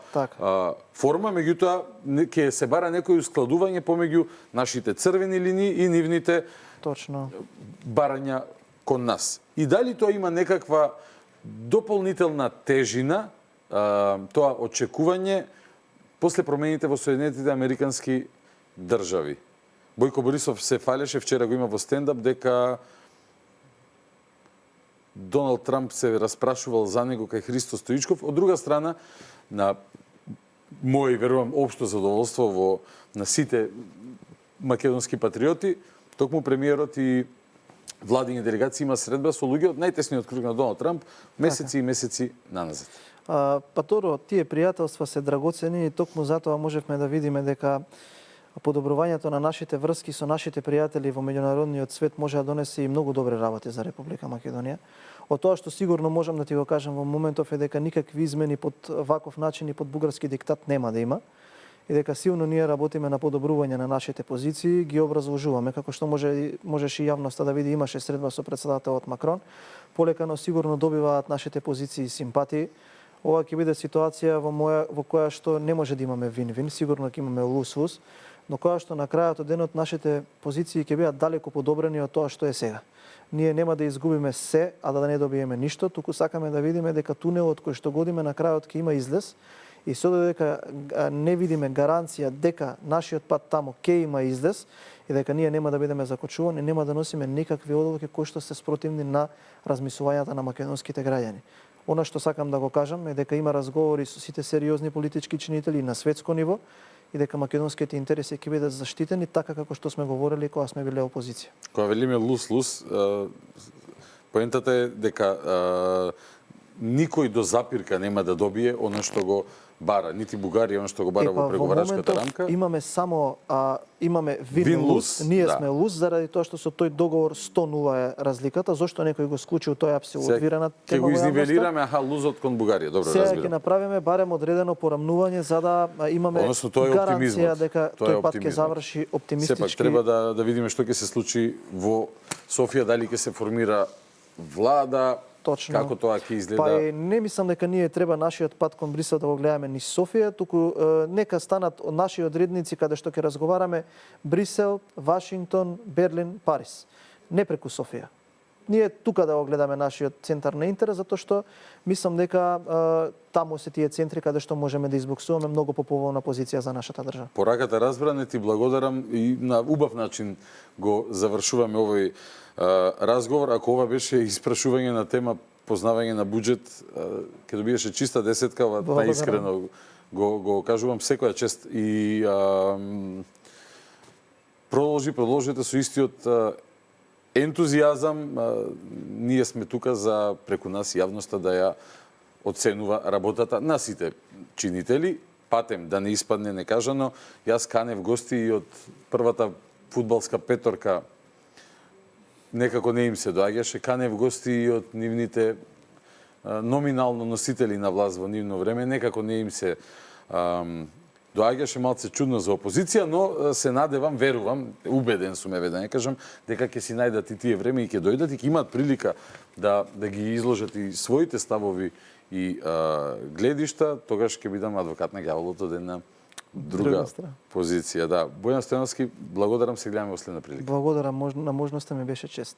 форма, меѓутоа ќе се бара некој ускладување помеѓу нашите црвени линии и нивните Точно. барања кон нас. И дали тоа има некаква дополнителна тежина, тоа очекување после промените во Соединетите Американски држави. Бојко Борисов се фалеше, вчера го има во стендап, дека Доналд Трамп се распрашувал за него кај Христо Стоичков. Од друга страна, на мој, верувам, општо задоволство на сите македонски патриоти, токму премиерот и владини делегации има средба со луѓе од најтесниот круг на Доналд Трамп, месеци и месеци наназад. Торо, тие пријателства се драгоцени и токму затоа можевме да видиме дека подобрувањето на нашите врски со нашите пријатели во меѓународниот свет може да донесе и многу добри работи за Република Македонија. Од тоа што сигурно можам да ти го кажам во моментов е дека никакви измени под ваков начин и под бугарски диктат нема да има и дека силно ние работиме на подобрување на нашите позиции, ги образложуваме како што можеш и јавноста да види, имаше средба со председателот Макрон. Полекано сигурно добиваат нашите позиции и симпатии. Ова ќе биде ситуација во која што не може да имаме вин-вин, сигурно ќе имаме лус-лус, но која што на крајот од денот нашите позиции ќе бидат далеку подобрени од тоа што е сега. Ние нема да изгубиме се, а да не добиеме ништо, туку сакаме да видиме дека тунелот кој што годиме на крајот ќе има излез и со додека не видиме гаранција дека нашиот пат тамо ќе има излез и дека ние нема да бидеме закочувани, нема да носиме никакви одлуки кои што се спротивни на размислувањата на македонските граѓани. Она што сакам да го кажам е дека има разговори со сите сериозни политички чинители на светско ниво и дека македонските интереси ќе бидат заштитени така како што сме говорили кога сме биле опозиција. Кога велиме лус-лус, поентата е дека никој до запирка нема да добие она што го бара, нити Бугарија она што го бара во преговарачката рамка. Имаме само имаме вин-лус, ние сме лус заради тоа што со тој договор 100-0 е разликата, зошто некој го склучил тој апсолутирана тема. Ќе го изнивелираме, лузот кон Бугарија, добро разбирам. Сега ќе направиме барем одредено порамнување за да имаме гаранција дека тој пат ќе заврши оптимистички. Сепак треба да видиме што ќе се случи во Софија, дали ќе се формира влада. Точно. Како тоа ќе изгледа? Па не мислам дека ние треба нашиот пат кон Брисел да го гледаме ни Софија, туку нека станат наши одредници каде што ќе разговараме Брисел, Вашингтон, Берлин, Париз. Не преку Софија. Ние тука да го гледаме нашиот центар на интерес, затоа што мислам дека таму се тие центри каде што можеме да избоксуваме многу поповолна позиција за нашата држава. Пораката разбране, ти благодарам и на убав начин го завршуваме овој разговор. Ако ова беше испрашување на тема познавање на буџет, ќе добиеше чиста десетка, ова најискрено го кажувам, секоја чест. И продолжите со истиот ентузијазам. Ние сме тука за преку нас јавноста да ја оценува работата на сите чинители. Патем да не испадне некажано. Јас канев гости и од првата фудбалска петорка, некако не им се доаѓаше. Канев гости и од нивните номинално носители на власт во нивно време, некако не им се доаѓаше, малце чудно за опозиција, но се надевам, верувам, убеден сум, да не кажам, дека ќе си најдат и тие време и ќе дојдат и ќе имаат прилика да ги изложат и своите ставови и гледишта, тогаш ќе бидам адвокат на ѓаволот од една друга позиција. Да. Бојан Стојановски, благодарам, се гледаме во следна прилика. Благодарам, на можноста ми беше чест.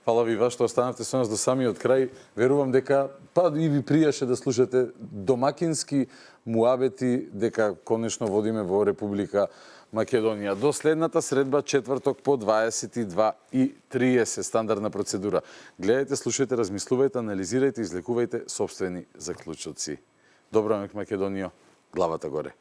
Фала ви што останавте со нас до самиот крај. Верувам дека и ви пријаше да слушате домакински муабети дека конечно водиме во Република Македонија. До следната средба, четврток по 22:30, стандардна процедура. Гледајте, слушајте, размислувајте, анализирајте, излекувајте сопствени заклучоци. Добро Македонијо, главата горе.